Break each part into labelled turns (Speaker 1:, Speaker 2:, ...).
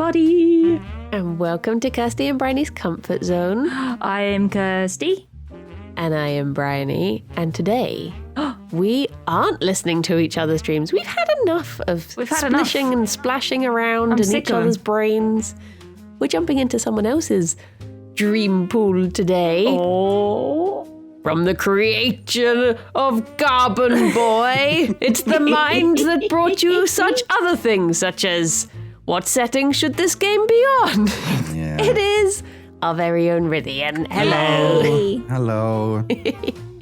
Speaker 1: everybody.
Speaker 2: And welcome to Kirsty and Bryony's Comfort Zone.
Speaker 1: I am Kirsty.
Speaker 2: And I am Bryony. And today, we aren't listening to each other's dreams. We've had enough of splishing and splashing around in each other's brains. We're jumping into someone else's dream pool today.
Speaker 1: Oh.
Speaker 2: From the creation of CarbonBoy, it's the mind that brought you such other things, such as, what setting should this game be on?
Speaker 3: Yeah.
Speaker 2: It is our very own Rythian. Hello.
Speaker 3: Hello.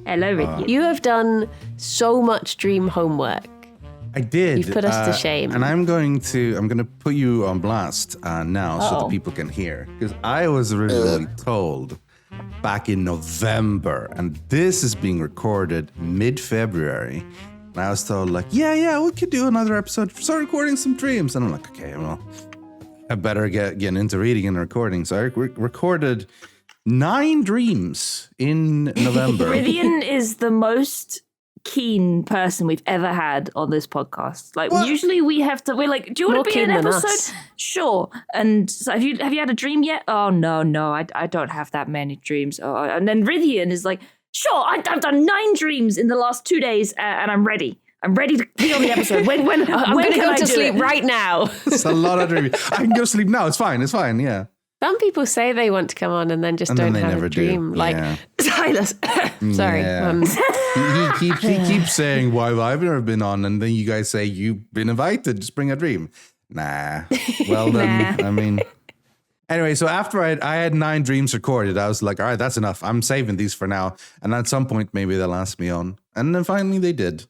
Speaker 1: Hello, Rythian.
Speaker 2: You have done so much dream homework.
Speaker 3: I did.
Speaker 2: You've put us to shame.
Speaker 3: And I'm going to put you on blast now so that people can hear. Because I was originally told back in November, and this is being recorded mid-February. And I was told, like, yeah, we could do another episode. Start recording some dreams. And I'm like, okay, well, I better get into reading and recording. So I recorded 9 dreams in November.
Speaker 1: Rythian is the most keen person we've ever had on this podcast. Like, usually we're like, do you want to be in an episode? Sure. And so have you had a dream yet? Oh, no, I don't have that many dreams. Oh, and then Rythian is like, sure, I've done 9 dreams in the last 2 days and I'm ready. I'm ready to be on the episode. When
Speaker 2: I'm going to go to sleep right now.
Speaker 3: It's a lot of dreams. I can go to sleep now. It's fine, yeah.
Speaker 2: Some people say they want to come on and then just don't have a dream.
Speaker 3: Do.
Speaker 2: Like, Silas. Sorry.
Speaker 3: Yeah. He keeps saying, why I've never been on, and then you guys say, you've been invited, just bring a dream. Nah. Well then, I mean... Anyway, so after I had 9 dreams recorded, I was like, all right, that's enough. I'm saving these for now. And at some point, maybe they'll ask me on. And then finally they did.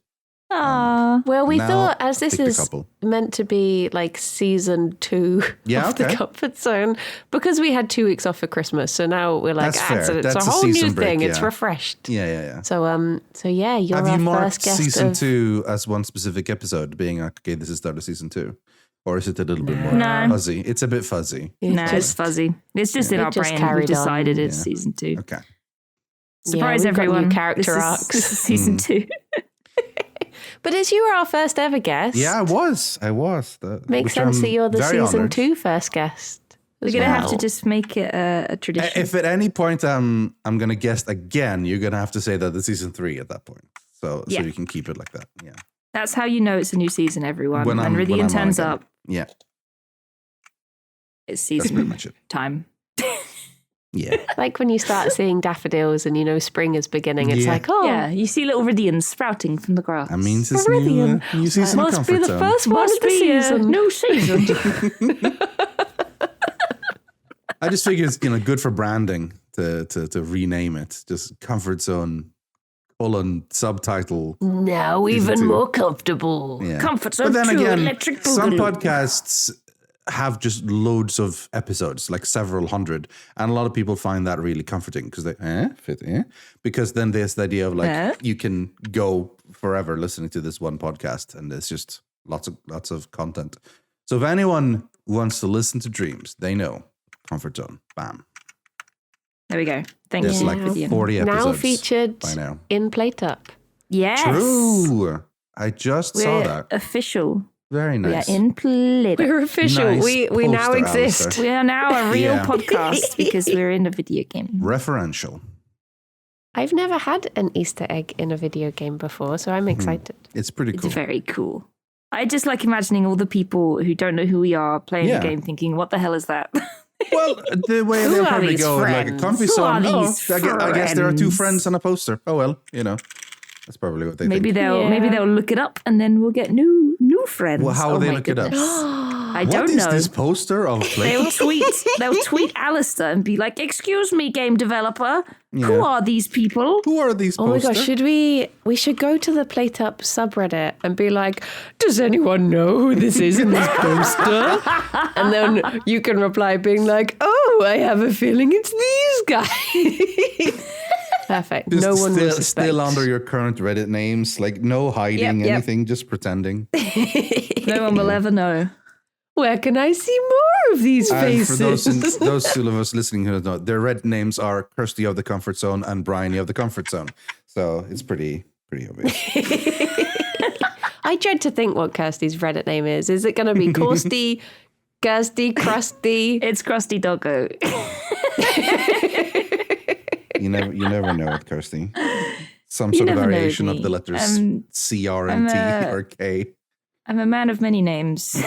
Speaker 1: Aww.
Speaker 2: Well, we thought, as this is meant to be like season 2 of the Comfort Zone, because we had 2 weeks off for Christmas, so now we're like, it's a whole new thing. It's refreshed.
Speaker 3: Yeah.
Speaker 2: So yeah, you're
Speaker 3: Have
Speaker 2: our
Speaker 3: you marked
Speaker 2: first guest
Speaker 3: season 2 as one specific episode, being like, okay, this is start of season 2? Or is it a little bit more fuzzy? It's a bit fuzzy.
Speaker 1: It's fuzzy. It's just in our brain. We decided it's season 2.
Speaker 3: Okay.
Speaker 1: Surprise everyone.
Speaker 2: New character arcs.
Speaker 1: This is season 2.
Speaker 2: But as you were our first ever guest.
Speaker 3: Yeah, I was.
Speaker 2: Makes sense that you're the season 2 first guest.
Speaker 1: We're going to have to just make it a tradition.
Speaker 3: If at any point I'm going to guest again, you're going to have to say that it's season 3 at that point. So you can keep it like that. Yeah.
Speaker 1: That's how you know it's a new season, everyone. When Rythian turns up.
Speaker 3: Yeah.
Speaker 1: It's season time.
Speaker 3: Yeah.
Speaker 2: Like when you start seeing daffodils and you know spring is beginning, it's like,
Speaker 1: yeah, you see little Rythians sprouting from the grass.
Speaker 3: That means it's new season of Comfort Zone.
Speaker 2: Must be the first one of the season.
Speaker 1: New season.
Speaker 3: I just figure it's good for branding to rename it. Just Comfort Zone subtitle.
Speaker 2: Now even more comfortable.
Speaker 3: Yeah.
Speaker 1: Comfort Zone.
Speaker 3: But then
Speaker 1: 2
Speaker 3: again,
Speaker 1: Electric Boogaloo.
Speaker 3: some podcasts have just loads of episodes, like several hundred, and a lot of people find that really comforting because they because then there's the idea of like you can go forever listening to this one podcast, and it's just lots of content. So if anyone wants to listen to dreams, they know Comfort Zone. Bam.
Speaker 1: There we go. Thank
Speaker 3: There's
Speaker 1: you.
Speaker 3: like 40 episodes
Speaker 2: now featured
Speaker 3: by now.
Speaker 2: in Plate Up.
Speaker 1: Yes.
Speaker 3: True. I just saw that.
Speaker 1: Official.
Speaker 3: Very nice.
Speaker 1: We are in Plate Up.
Speaker 2: We're official.
Speaker 3: Nice
Speaker 2: we now
Speaker 3: poster,
Speaker 2: exist.
Speaker 3: Alistair.
Speaker 1: We are now a real podcast because we're in a video game.
Speaker 3: Referential.
Speaker 2: I've never had an Easter egg in a video game before, so I'm excited.
Speaker 3: It's pretty cool.
Speaker 1: It's very cool. I just like imagining all the people who don't know who we are playing the game thinking, what the hell is that?
Speaker 3: Well, the way they'll probably go, like a comfy song. I guess there are 2 friends on a poster. Oh well, that's probably what they think.
Speaker 1: Maybe they'll look it up and then we'll get new friends.
Speaker 3: Well, how will they look it up?
Speaker 1: I don't know.
Speaker 3: What is this poster of Play?
Speaker 1: They'll tweet Alistair and be like, "Excuse me, game developer, who are these people?
Speaker 3: Who are these posters?
Speaker 2: Oh my gosh, we should go to the Plate Up subreddit and be like, does anyone know who this is in this poster? And then you can reply being like, oh, I have a feeling it's these guys. Perfect.
Speaker 3: Just
Speaker 2: no one will suspect.
Speaker 3: Still under your current Reddit names, like no hiding anything, just pretending.
Speaker 1: No one will ever know.
Speaker 2: Where can I see more of these faces?
Speaker 3: For those two of us listening who don't know, their Reddit names are Kirsty of the Comfort Zone and Bryony of the Comfort Zone. So it's pretty obvious.
Speaker 2: I dread to think what Kirsty's Reddit name is. Is it going to be Kirsty Kirsty, Krusty.
Speaker 1: It's Krusty Doggo.
Speaker 3: You never know it, Kirsty. Some sort of variation of the letters C, R, and T or K.
Speaker 1: I'm a man of many names.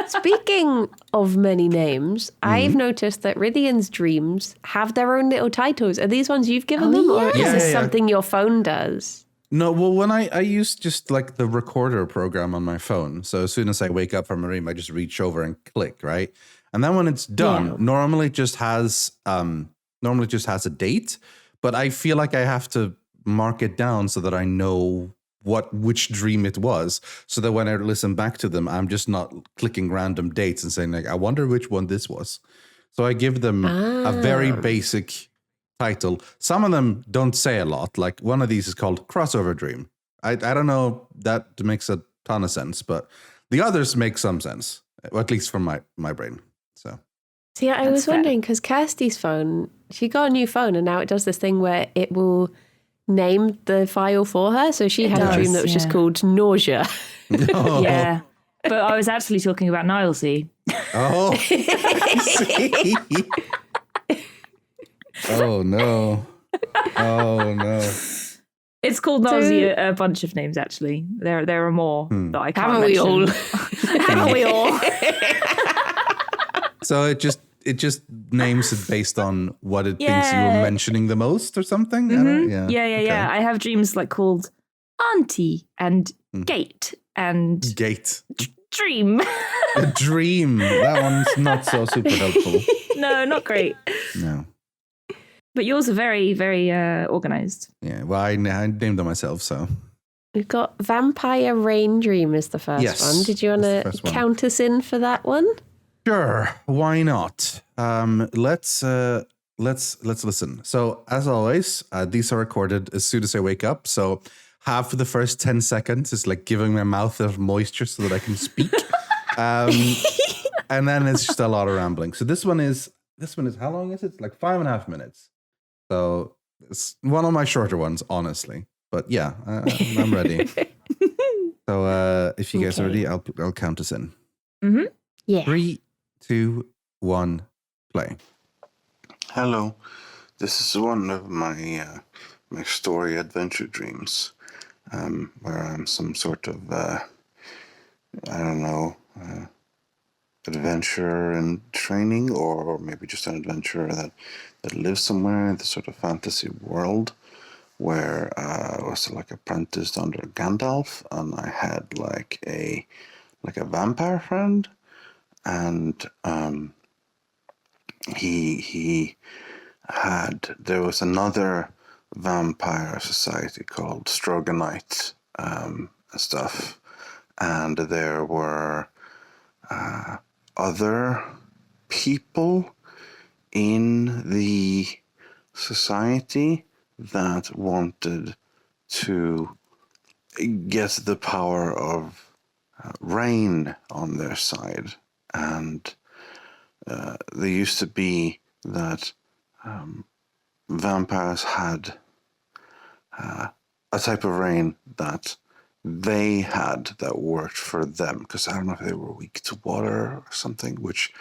Speaker 2: Speaking of many names, I've noticed that Rythian's dreams have their own little titles. Are these ones you've given them, or is this something your phone does?
Speaker 3: No, well, when I use just like the recorder program on my phone. So as soon as I wake up from a dream, I just reach over and click, right? And then when it's done, normally it just has a date, but I feel like I have to mark it down so that I know which dream it was, so that when I listen back to them, I'm just not clicking random dates and saying like, I wonder which one this was. So I give them a very basic title. Some of them don't say a lot. Like one of these is called Crossover Dream. I don't know, that makes a ton of sense, but the others make some sense, or at least from my brain. So
Speaker 2: see, I was wondering, because Kirsty's phone, she got a new phone and now it does this thing where it will name the file for her. So she had a dream that was just called Nausea.
Speaker 3: Oh.
Speaker 1: Yeah. But I was actually talking about Nilesea.
Speaker 3: Oh. Oh no. Oh no.
Speaker 1: It's called Nausea a bunch of names, actually. There are more that I can't
Speaker 2: mention.
Speaker 1: Haven't we all?
Speaker 3: So it just names it based on what it thinks you were mentioning the most or something?
Speaker 1: Mm-hmm. Yeah. I have dreams like called Auntie and Gate and Dream.
Speaker 3: A dream. That one's not so super helpful.
Speaker 1: No, not great.
Speaker 3: No.
Speaker 1: But yours are very, very organized.
Speaker 3: Yeah, well, I named them myself, so.
Speaker 2: We've got Vampire Rain Dream is the first one. Did you want to count us in for that one?
Speaker 3: Sure, why not? Let's listen. So as always, these are recorded as soon as I wake up. So half of the first 10 seconds is like giving my mouth of moisture so that I can speak, and then it's just a lot of rambling. So this one is how long is it? It's like 5.5 minutes. So it's one of my shorter ones, honestly. But yeah, I'm ready. So if you guys are ready, I'll count us in.
Speaker 2: Mm-hmm. Yeah.
Speaker 3: 3, 2, 1, play.
Speaker 4: Hello, this is one of my my story adventure dreams, where I'm some sort of adventurer in training, or maybe just an adventurer that lives somewhere in this sort of fantasy world, where I was like apprenticed under Gandalf, and I had like a vampire friend. And there was another vampire society called Stroganite and stuff, and there were other people in the society that wanted to get the power of rain on their side. And there used to be that vampires had a type of rain that they had that worked for them, because I don't know if they were weak to water or something, which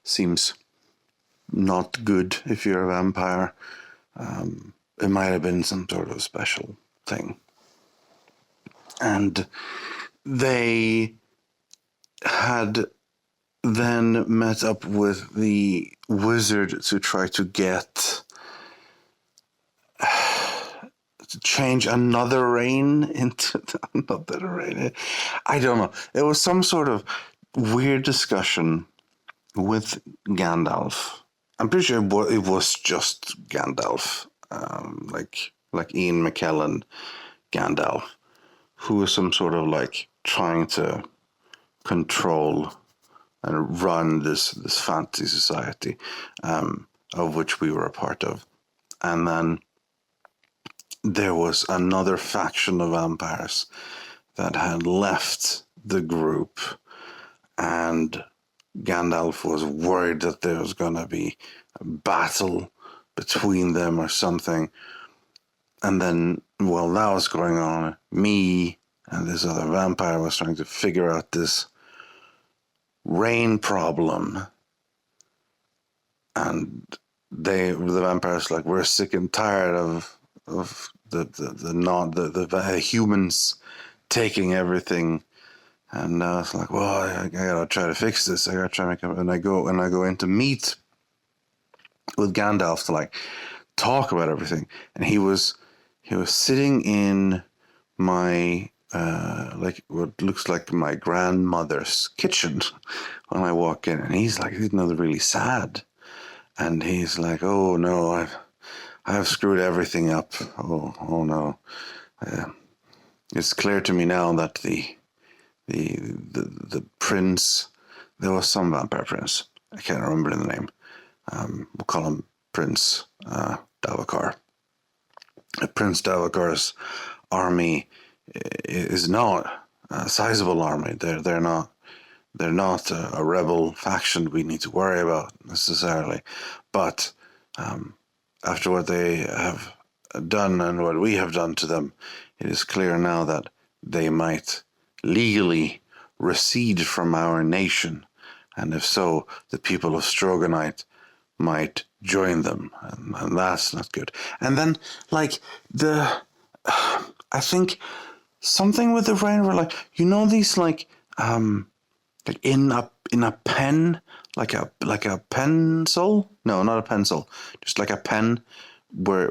Speaker 4: seems not good if you're a vampire. It might have been some sort of special thing. And they had then met up with the wizard to try to get to change another rain into another rain. I don't know. It was some sort of weird discussion with Gandalf. I'm pretty sure it was just Gandalf, like Ian McKellen Gandalf, who was some sort of like trying to control and run this fantasy society, of which we were a part of. And then there was another faction of vampires that had left the group, and Gandalf was worried that there was going to be a battle between them or something. And then, while that was going on, me and this other vampire was trying to figure out this rain problem. And the vampires like, we're sick and tired of the humans taking everything. And I was like, well, I gotta try to fix this. I gotta try to make it. And I go in to meet with Gandalf to like talk about everything. And he was sitting in my like what looks like my grandmother's kitchen when I walk in, and he's really sad. And he's like, "Oh no, I've screwed everything up. Oh no, it's clear to me now that the prince, there was some vampire prince. I can't remember the name. We'll call him Prince Davokar. Prince Davokar's army is not a sizable army. They're not a rebel faction we need to worry about necessarily. But after what they have done and what we have done to them, it is clear now that they might legally recede from our nation. And if so, the people of Stroganite might join them. And that's not good. And then, like, I think something with the rain were like, you know, these like in a pen, like a pencil? No, not a pencil. Just like a pen where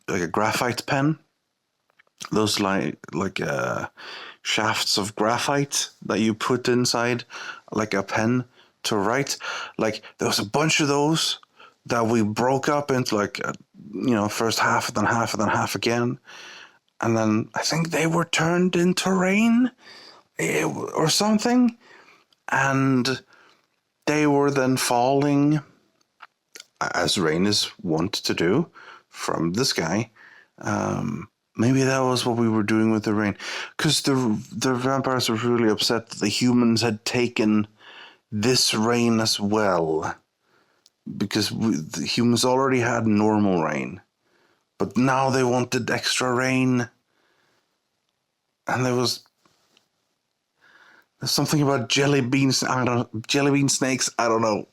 Speaker 4: like a graphite pen. Those like shafts of graphite that you put inside like a pen to write. Like there was a bunch of those that we broke up into like first half and then half and then half again. And then I think they were turned into rain or something. And they were then falling, as rain is wont to do, from the sky. Maybe that was what we were doing with the rain. Because the vampires were really upset that the humans had taken this rain as well. Because the humans already had normal rain. But now they wanted extra rain. And there's something about jelly bean snakes. I don't know.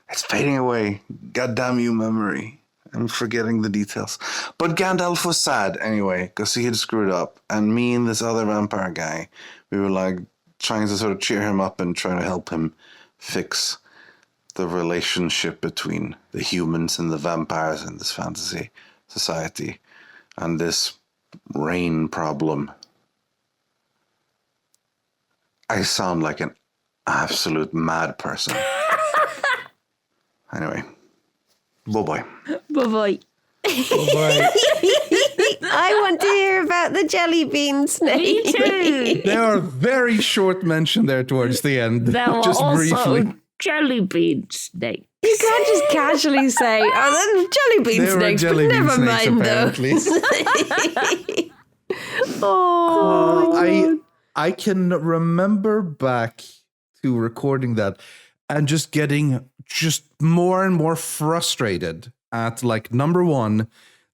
Speaker 4: It's fading away. Goddamn you, memory. I'm forgetting the details. But Gandalf was sad anyway, because he had screwed up. And me and this other vampire guy, we were like trying to sort of cheer him up and trying to help him fix the relationship between the humans and the vampires in this fantasy society and this rain problem. I sound like an absolute mad person. Anyway, bye-bye.
Speaker 1: Bye-bye.
Speaker 3: Bye-bye.
Speaker 2: I want to hear about the jelly bean snake.
Speaker 1: Me too.
Speaker 3: There are very short mention there towards the end.
Speaker 1: There were
Speaker 3: just
Speaker 1: also
Speaker 3: briefly.
Speaker 1: jelly bean snakes.
Speaker 2: You can't just casually say, "Oh, the jelly bean
Speaker 3: There were
Speaker 2: snakes,"
Speaker 3: jelly
Speaker 2: but
Speaker 3: bean
Speaker 2: never
Speaker 3: snakes,
Speaker 2: mind
Speaker 3: apparently.
Speaker 2: those. Oh,
Speaker 3: I can remember back to recording that and just getting just more and more frustrated at, like, number one,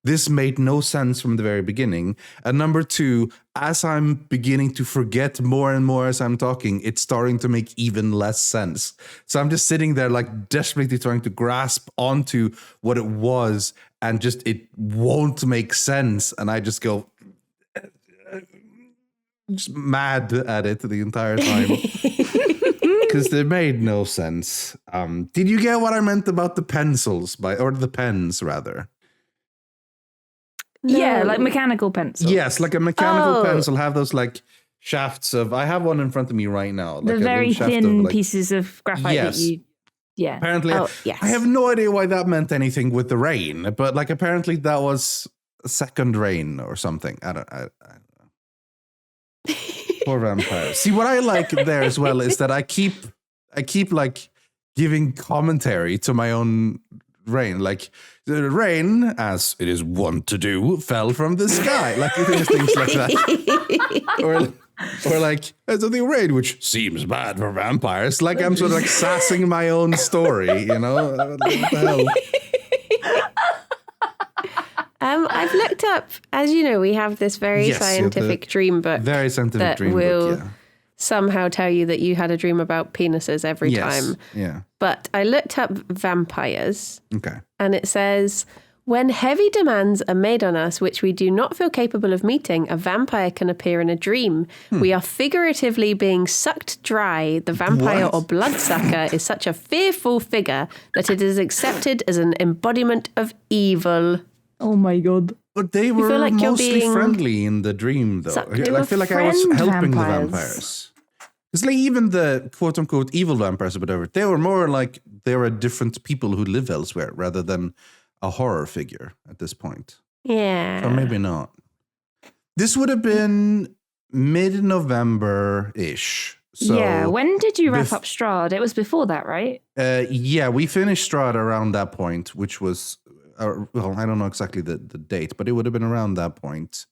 Speaker 3: this made no sense from the very beginning. And number two, as I'm beginning to forget more and more as I'm talking, it's starting to make even less sense. So I'm just sitting there like desperately trying to grasp onto what it was, and just it won't make sense. And I just go just mad at it the entire time. Because they made no sense. Did you get what I meant about the pencils, or the pens rather?
Speaker 1: No. Yeah, like mechanical pencil.
Speaker 3: Yes, like a mechanical pencil. Have those like shafts of. I have one in front of me right now. Like
Speaker 1: the very thin
Speaker 3: of,
Speaker 1: pieces of graphite that you. Yeah.
Speaker 3: Apparently,
Speaker 2: yes.
Speaker 3: I have no idea why that meant anything with the rain, but like apparently that was a second rain or something. I don't know. Poor vampires. See, what I like there as well is that I keep like giving commentary to my own rain. Like, the rain, as it is wont to do, fell from the sky. Like things like that. Or like, the rain, which seems bad for vampires. Like I'm sort of like sassing my own story, you know? What the hell?
Speaker 2: I've looked up, as you know, we have this very scientific dream book.
Speaker 3: Very scientific dream book, yeah.
Speaker 2: Somehow tell you that you had a dream about penises every time.
Speaker 3: Yeah.
Speaker 2: But I looked up vampires.
Speaker 3: Okay.
Speaker 2: And it says, when heavy demands are made on us which we do not feel capable of meeting, a vampire can appear in a dream. We are figuratively being sucked dry. The vampire or bloodsucker is such a fearful figure that it is accepted as an embodiment of evil.
Speaker 1: Oh my God.
Speaker 3: But they were like mostly friendly in the dream, though. I feel like I was helping the vampires. It's like even the quote-unquote evil vampires or whatever, they were more like they were different people who live elsewhere rather than a horror figure at this point.
Speaker 2: Yeah.
Speaker 3: So maybe not. This would have been mid-November-ish. So
Speaker 1: yeah, when did you wrap up Strahd? It was before that, right?
Speaker 3: Yeah, we finished Strahd around that point, which was... well, I don't know exactly the date, but it would have been around that point.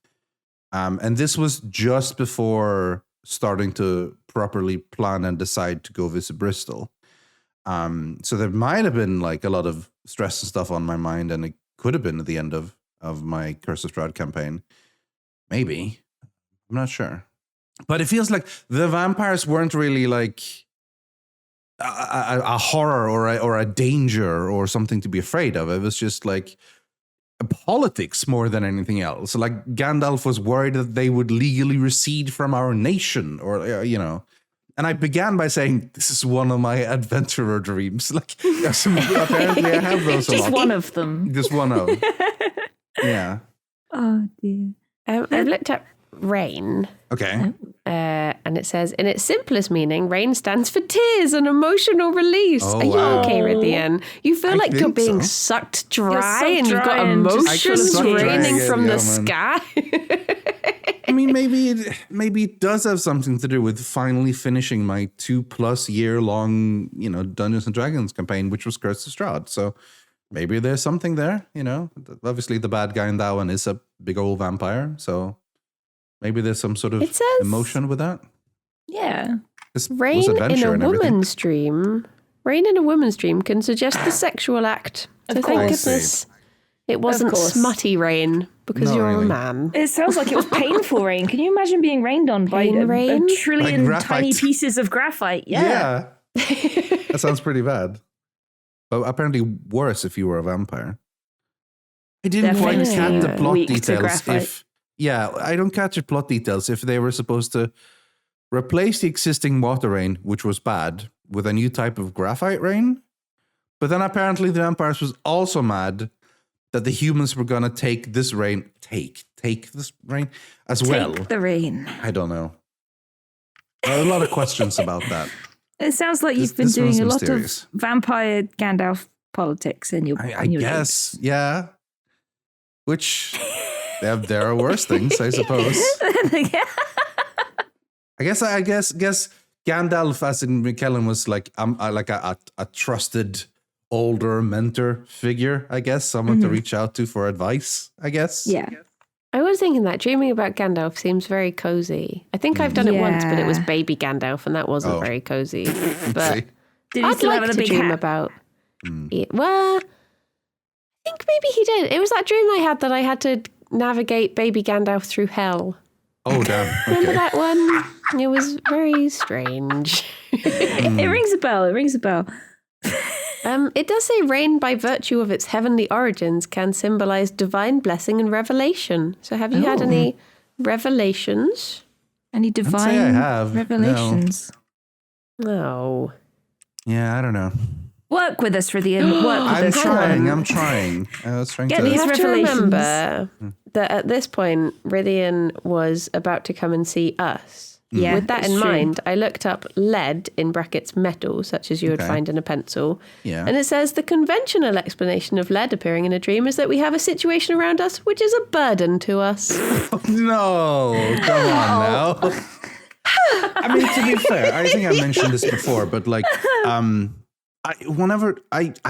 Speaker 3: And this was just before starting to properly plan and decide to go visit Bristol. So there might have been like a lot of stress and stuff on my mind, and it could have been at the end of my Curse of Strahd campaign. Maybe. I'm not sure. But it feels like the vampires weren't really like a horror or a danger or something to be afraid of. It was just like politics more than anything else. Like Gandalf was worried that they would legally recede from our nation, or you know. And I began by saying, this is one of my adventurer dreams. Like, apparently I have those a lot.
Speaker 1: Just one of them.
Speaker 3: Just one of. Yeah.
Speaker 1: Oh, dear.
Speaker 2: I've looked up rain.
Speaker 3: Okay.
Speaker 2: And it says, in its simplest meaning, rain stands for tears and emotional release.
Speaker 3: Oh,
Speaker 2: Are you okay, Rythian? You feel like you're being sucked dry and you've got emotions raining from the sky.
Speaker 3: I mean, maybe it does have something to do with finally finishing my 2+ year long, Dungeons and Dragons campaign, which was Curse of Strahd. So maybe there's something there, Obviously, the bad guy in that one is a big old vampire, so maybe there's some sort of emotion with that.
Speaker 1: Yeah.
Speaker 2: Rain in a woman's dream. Rain in a woman's dream can suggest the sexual act. So thank goodness it wasn't smutty rain because you're a man.
Speaker 1: It sounds like it was painful rain. Can you imagine being rained on by a trillion tiny pieces of graphite? Yeah.
Speaker 3: That sounds pretty bad. But apparently worse if you were a vampire. I didn't quite catch the plot details. I don't catch the plot details if they were supposed to replace the existing water rain, which was bad, with a new type of graphite rain. But then apparently the vampires was also mad that the humans were going to take this rain, take this rain as well.
Speaker 1: Take the rain.
Speaker 3: I don't know. There are a lot of questions about that.
Speaker 1: It sounds like you've been doing a lot of vampire Gandalf politics in your
Speaker 3: I guess, dreams. Yeah. Which there are worse things, I suppose. I guess Gandalf, as in McKellen, was like a trusted older mentor figure, I guess, someone to reach out to for advice, I guess.
Speaker 1: Yeah.
Speaker 2: I was thinking that dreaming about Gandalf seems very cozy. I think I've done it once, but it was baby Gandalf, and that wasn't very cozy. But I'd like to dream about it. Well, I think maybe he did. It was that dream I had that I had to navigate baby Gandalf through hell.
Speaker 3: Oh, damn. Okay.
Speaker 2: Remember that one? It was very strange.
Speaker 1: It rings a bell.
Speaker 2: It does say rain, by virtue of its heavenly origins, can symbolize divine blessing and revelation. So have you had any revelations?
Speaker 1: Any divine revelations?
Speaker 2: No.
Speaker 3: Yeah, I don't know.
Speaker 1: Work with us, Rythian.
Speaker 3: I'm trying. I was trying
Speaker 1: to... We have to
Speaker 2: remember that at this point, Rythian was about to come and see us.
Speaker 1: Yeah,
Speaker 2: with that in mind, I looked up lead in brackets metal, such as you would find in a pencil.
Speaker 3: Yeah.
Speaker 2: And it says the conventional explanation of lead appearing in a dream is that we have a situation around us which is a burden to us.
Speaker 3: No, come on now. I mean, to be fair, I think I mentioned this before, but like, I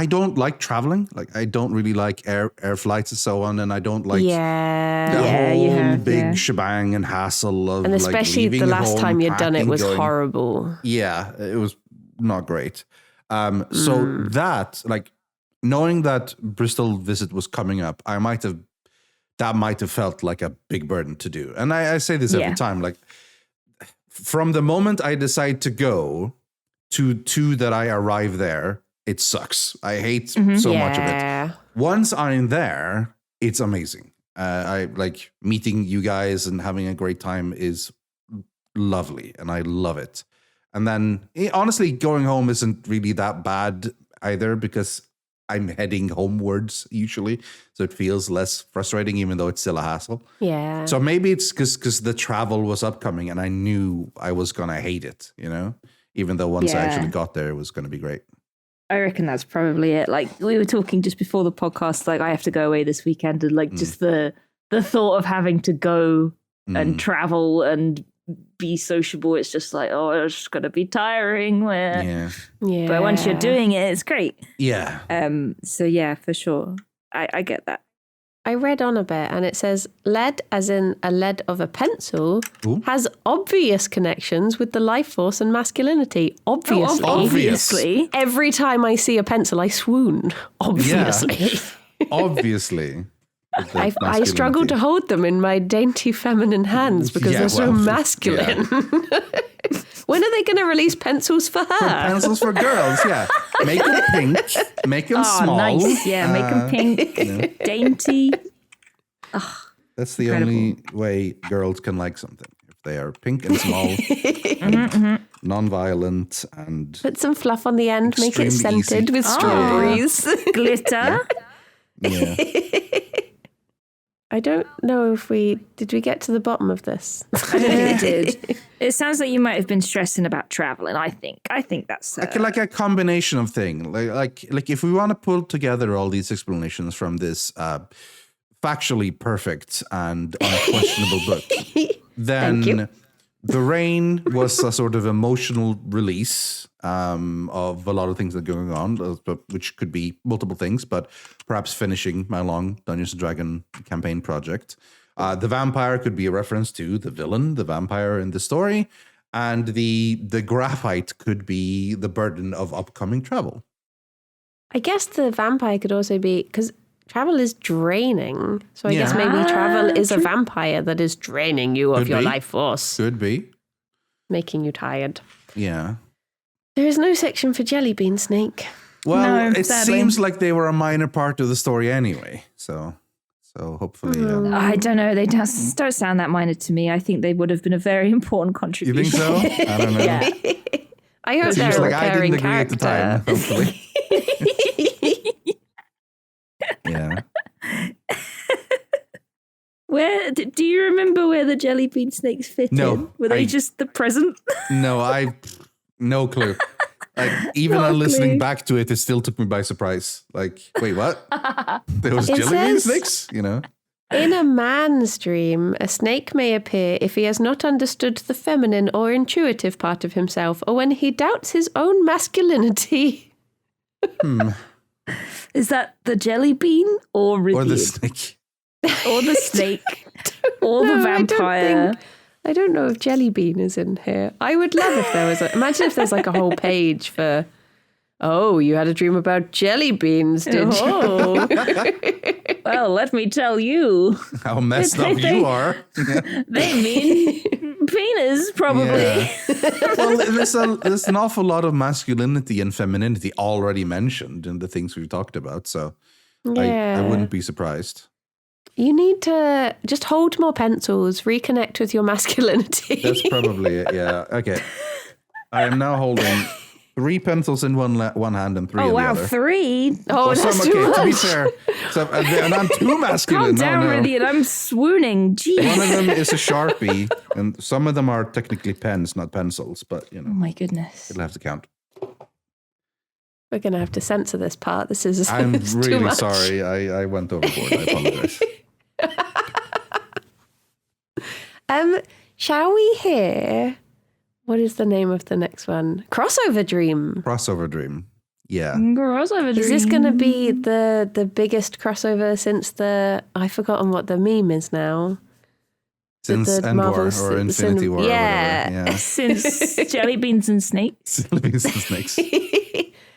Speaker 3: don't like traveling. Like, I don't really like air flights and so on, and I don't like the whole big shebang and hassle of,
Speaker 2: and especially
Speaker 3: like,
Speaker 2: the last time you'd done it was
Speaker 3: horrible. Yeah, it was not great. So that, like, knowing that Bristol visit was coming up, I might have that might have felt like a big burden to do. And I say this every time, like from the moment I decide to go to that I arrive there, it sucks. I hate so much of it. Once I'm there, it's amazing. I like meeting you guys and having a great time is lovely, and I love it. And then honestly, going home isn't really that bad either, because I'm heading homewards usually, so it feels less frustrating, even though it's still a hassle.
Speaker 2: Yeah.
Speaker 3: So maybe it's because the travel was upcoming and I knew I was gonna hate it, you know, even though once I actually got there, it was gonna be great.
Speaker 1: I reckon that's probably it. Like we were talking just before the podcast, like I have to go away this weekend, and like just the thought of having to go and travel and be sociable, it's just like, oh, it's gonna be tiring. Yeah. But once you're doing it, it's great.
Speaker 3: Yeah.
Speaker 1: So yeah, for sure, I get that.
Speaker 2: I read on a bit, and it says lead, as in a lead of a pencil, has obvious connections with the life force and masculinity. Obviously.
Speaker 1: Obviously.
Speaker 2: Every time I see a pencil, I swoon. Obviously.
Speaker 3: Yeah. Obviously.
Speaker 2: I struggle to hold them in my dainty feminine hands because they're so masculine. Yeah. When are they going to release pencils for her?
Speaker 3: Pencils for girls, yeah. Make them pink, make them small.
Speaker 1: Nice. Yeah, make them pink, dainty. Oh,
Speaker 3: that's the only way girls can like something. If they are pink and small, non-violent, and
Speaker 2: put some fluff on the end, make it scented with strawberries.
Speaker 1: Glitter.
Speaker 3: Yeah.
Speaker 2: I don't know if did we get to the bottom of this?
Speaker 1: I don't think we did. It sounds like you might have been stressing about traveling. I think that's
Speaker 3: like a combination of things. Like if we want to pull together all these explanations from this factually perfect and unquestionable book, then The Rain was a sort of emotional release of a lot of things that are going on, which could be multiple things, but perhaps finishing my long Dungeons & Dragons campaign project. The vampire could be a reference to the villain, the vampire in the story, and the graphite could be the burden of upcoming travel.
Speaker 2: I guess the vampire could also be, because travel is draining. So I guess maybe travel is a vampire that is draining you of your life force.
Speaker 3: Could be.
Speaker 2: Making you tired.
Speaker 3: Yeah.
Speaker 2: There is no section for Jelly Bean Snake.
Speaker 3: Well, it seems like they were a minor part of the story anyway. So hopefully...
Speaker 1: I don't know. They don't sound that minor to me. I think they would have been a very important contribution.
Speaker 3: You think so? I don't know.
Speaker 1: Yeah.
Speaker 2: I hope they're a recurring character.
Speaker 3: At the time, hopefully. Yeah.
Speaker 1: Where do you remember where the jelly bean snakes fit in? Were they just the present?
Speaker 3: No, no clue. Like even on listening back to it, it still took me by surprise. Like, wait, what? There was jelly bean snakes, you know?
Speaker 2: In a man's dream, a snake may appear if he has not understood the feminine or intuitive part of himself, or when he doubts his own masculinity.
Speaker 1: Is that the jelly bean or Rythian?
Speaker 3: Or the snake?
Speaker 1: Or the snake? Or the vampire?
Speaker 2: I don't know if Jelly Bean is in here. I would love if there was imagine if there's like a whole page for, oh, you had a dream about jelly beans, did you?
Speaker 1: Well, let me tell you.
Speaker 3: How messed up you are.
Speaker 1: They mean penis, probably.
Speaker 3: Yeah. Well, there's an awful lot of masculinity and femininity already mentioned in the things we've talked about, so I wouldn't be surprised.
Speaker 2: You need to just hold more pencils, reconnect with your masculinity.
Speaker 3: That's probably it, yeah. Okay. I am now holding 3 pencils in one hand and 3 in the other.
Speaker 1: Oh, wow, 3?
Speaker 2: Oh, that's too much.
Speaker 3: To be fair. And I'm too masculine.
Speaker 1: Calm down, Rythian. I'm swooning. Jeez.
Speaker 3: One of them is a Sharpie, and some of them are technically pens, not pencils, but, you know.
Speaker 1: Oh, my goodness.
Speaker 3: It'll have to count.
Speaker 2: We're going to have to censor this part. This is
Speaker 3: I'm really sorry. I went overboard. I apologize.
Speaker 2: Shall we hear, what is the name of the next one? Crossover Dream.
Speaker 3: Crossover Dream. Yeah.
Speaker 1: Crossover Dream.
Speaker 2: Is this going to be the biggest crossover since I've forgotten what the meme is now.
Speaker 3: Since End War or Infinity War or whatever. Yeah.
Speaker 1: Since Jelly Beans and Snakes.
Speaker 3: Jelly Beans and Snakes.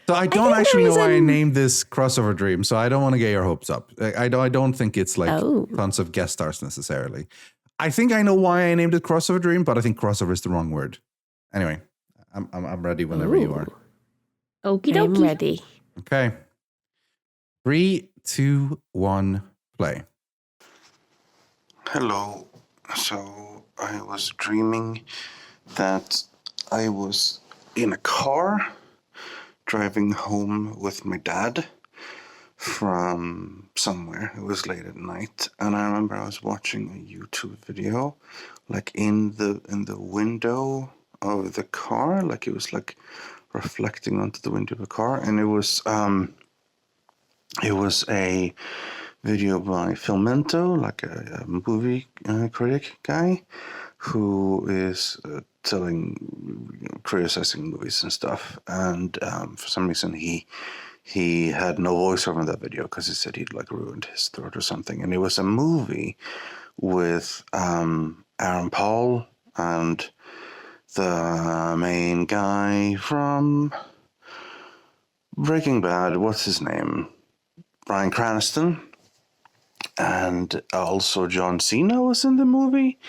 Speaker 3: So I don't actually know why I named this Crossover Dream, so I don't want to get your hopes up. I don't think it's like tons of guest stars necessarily. I think I know why I named it Crossover Dream, but I think crossover is the wrong word. Anyway, I'm ready whenever you are.
Speaker 2: Okay, I'm ready.
Speaker 3: Okay. 3, 2, 1, play.
Speaker 4: Hello. So I was dreaming that I was in a car driving home with my dad from somewhere. It was late at night, and I remember I was watching a YouTube video, like in the window of the car, like it was like reflecting onto the window of the car, and it was a video by Filmento, like a movie critic guy, who is criticizing movies and stuff. And for some reason, he had no voiceover in that video because he said he'd like ruined his throat or something. And it was a movie with Aaron Paul and the main guy from Breaking Bad. What's his name? Bryan Cranston. And also John Cena was in the movie,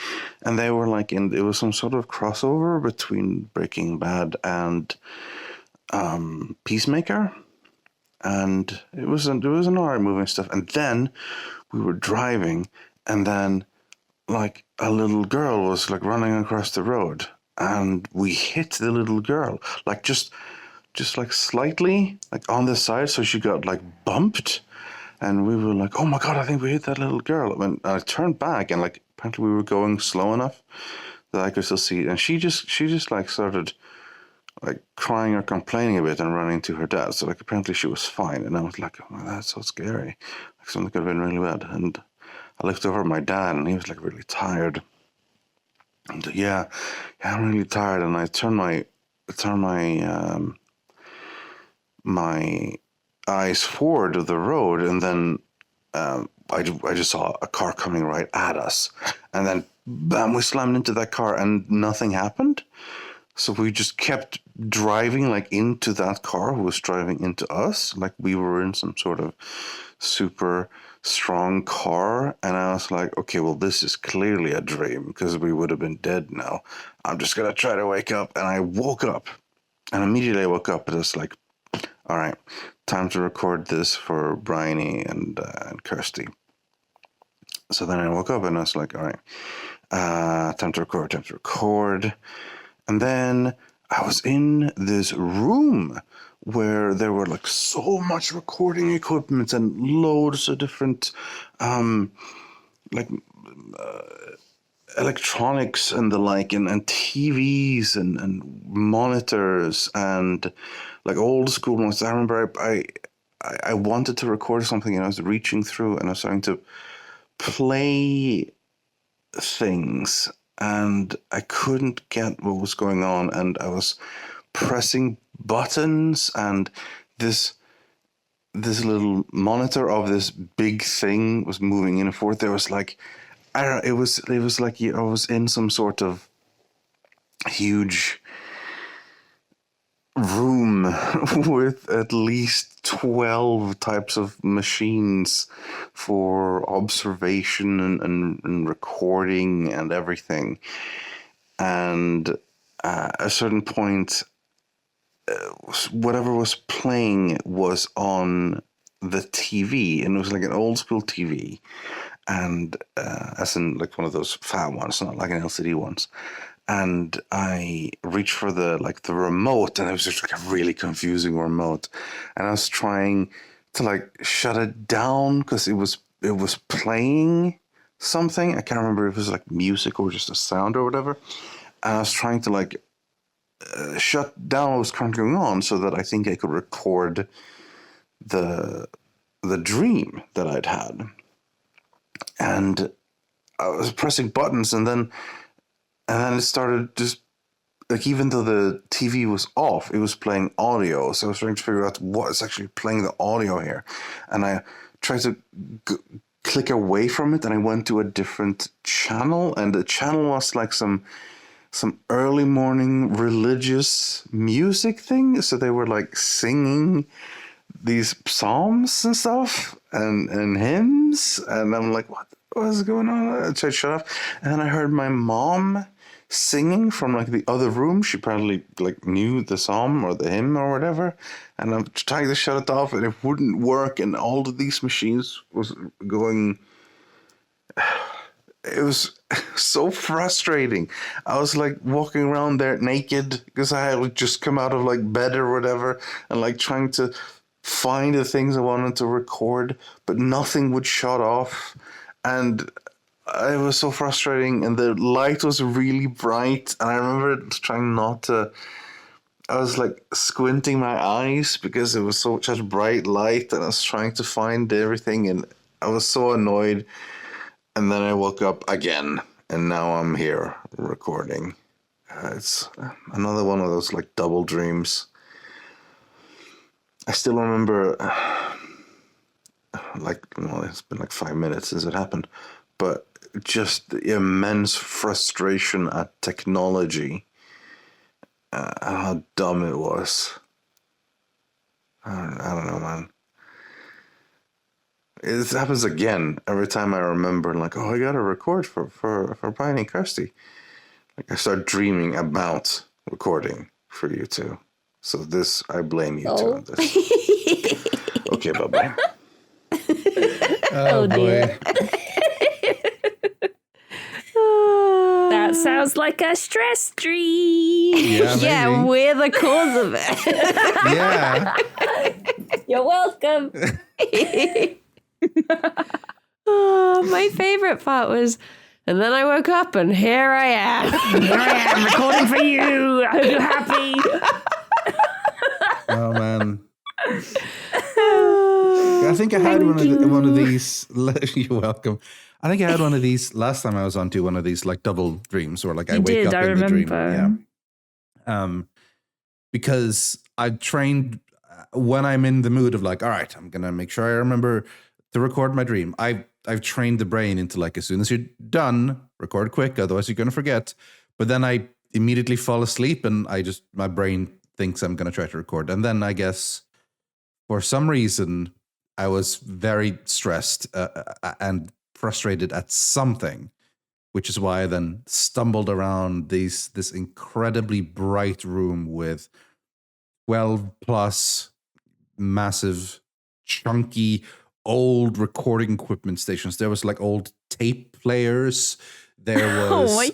Speaker 4: and they were like it was some sort of crossover between Breaking Bad and Peacemaker, and it was an alright movie and stuff. And then we were driving, and then like a little girl was like running across the road, and we hit the little girl like just like slightly like on the side, so she got like bumped. And we were like, oh my God, I think we hit that little girl. And I turned back, and like apparently we were going slow enough that I could still see it. And she just like started like crying or complaining a bit and running to her dad. So like apparently she was fine. And I was like, oh, that's so scary. Like something could have been really bad. And I looked over at my dad, and he was like really tired. And yeah, I'm really tired. And I turned my eyes forward of the road, and then I just saw a car coming right at us, and then bam, we slammed into that car, and nothing happened. So we just kept driving like into that car who was driving into us, like we were in some sort of super strong car. And I was like, okay, well, this is clearly a dream because we would have been dead now. I'm just gonna try to wake up. And I woke up, and immediately I woke up, and it was like, all right, time to record this for Bryony and Kirsty. So then I woke up, and I was like, all right, time to record. And then I was in this room where there were like so much recording equipment and loads of different electronics and the like, and TVs and monitors and like old school ones. I remember I wanted to record something, and I was reaching through, and I was starting to play things, and I couldn't get what was going on, and I was pressing buttons, and this little monitor of this big thing was moving in and forth. There was like, I don't know, it was like I was in some sort of huge room with at least 12 types of machines for observation and recording and everything. And at a certain point, whatever was playing was on the TV, and it was like an old school TV, and as in like one of those fat ones, not like an LCD ones. And I reached for the remote, and it was just like a really confusing remote. And I was trying to like shut it down because it was playing something. I can't remember if it was like music or just a sound or whatever. And I was trying to like shut down what was currently going on so that I think I could record the dream that I'd had. And I was pressing buttons, and then it started just, like, even though the TV was off, it was playing audio. So I was trying to figure out what is actually playing the audio here. And I tried to click away from it, and I went to a different channel. And the channel was like some some early morning religious music thing. So they were like singing these psalms and stuff and hymns. And I'm like, what is going on? I tried to shut off. And then I heard my mom singing from like the other room. She probably like knew the psalm or the hymn or whatever. And I'm trying to shut it off and it wouldn't work. And all of these machines was going... It was so frustrating. I was like walking around there naked because I had just come out of like bed or whatever and like trying to find the things I wanted to record, but nothing would shut off. And it was so frustrating. And the light was really bright. And I remember trying not to... I was like squinting my eyes because it was such bright light and I was trying to find everything and I was so annoyed. And then I woke up again and now I'm here recording. It's another one of those like double dreams. I still remember it's been like 5 minutes since it happened, but just the immense frustration at technology. How dumb it was. I don't know, man. It happens again every time I remember, like, oh, I gotta record for Brian and Kirsty. Like, I start dreaming about recording for you two. So this, I blame you two on this. Okay, bye-bye.
Speaker 1: Oh dear. That sounds like a stress dream.
Speaker 2: Yeah, we're the cause of it.
Speaker 3: Yeah.
Speaker 1: You're welcome.
Speaker 2: Oh, my favorite part was, and then I woke up and here I am.
Speaker 1: Here I am recording for you. I hope you're happy.
Speaker 3: Oh, man. I think I had one of these. You're welcome. I think I had one of these last time I was onto one of these like double dreams where like I wake up in the dream. Yeah. Because I trained when I'm in the mood of like, all right, I'm gonna make sure I remember to record my dream. I've trained the brain into like as soon as you're done, record quick, otherwise you're gonna forget. But then I immediately fall asleep and my brain thinks I'm gonna try to record. And then I guess for some reason I was very stressed and frustrated at something, which is why I then stumbled around this incredibly bright room with 12 plus massive, chunky, old recording equipment stations. There was like old tape players. There was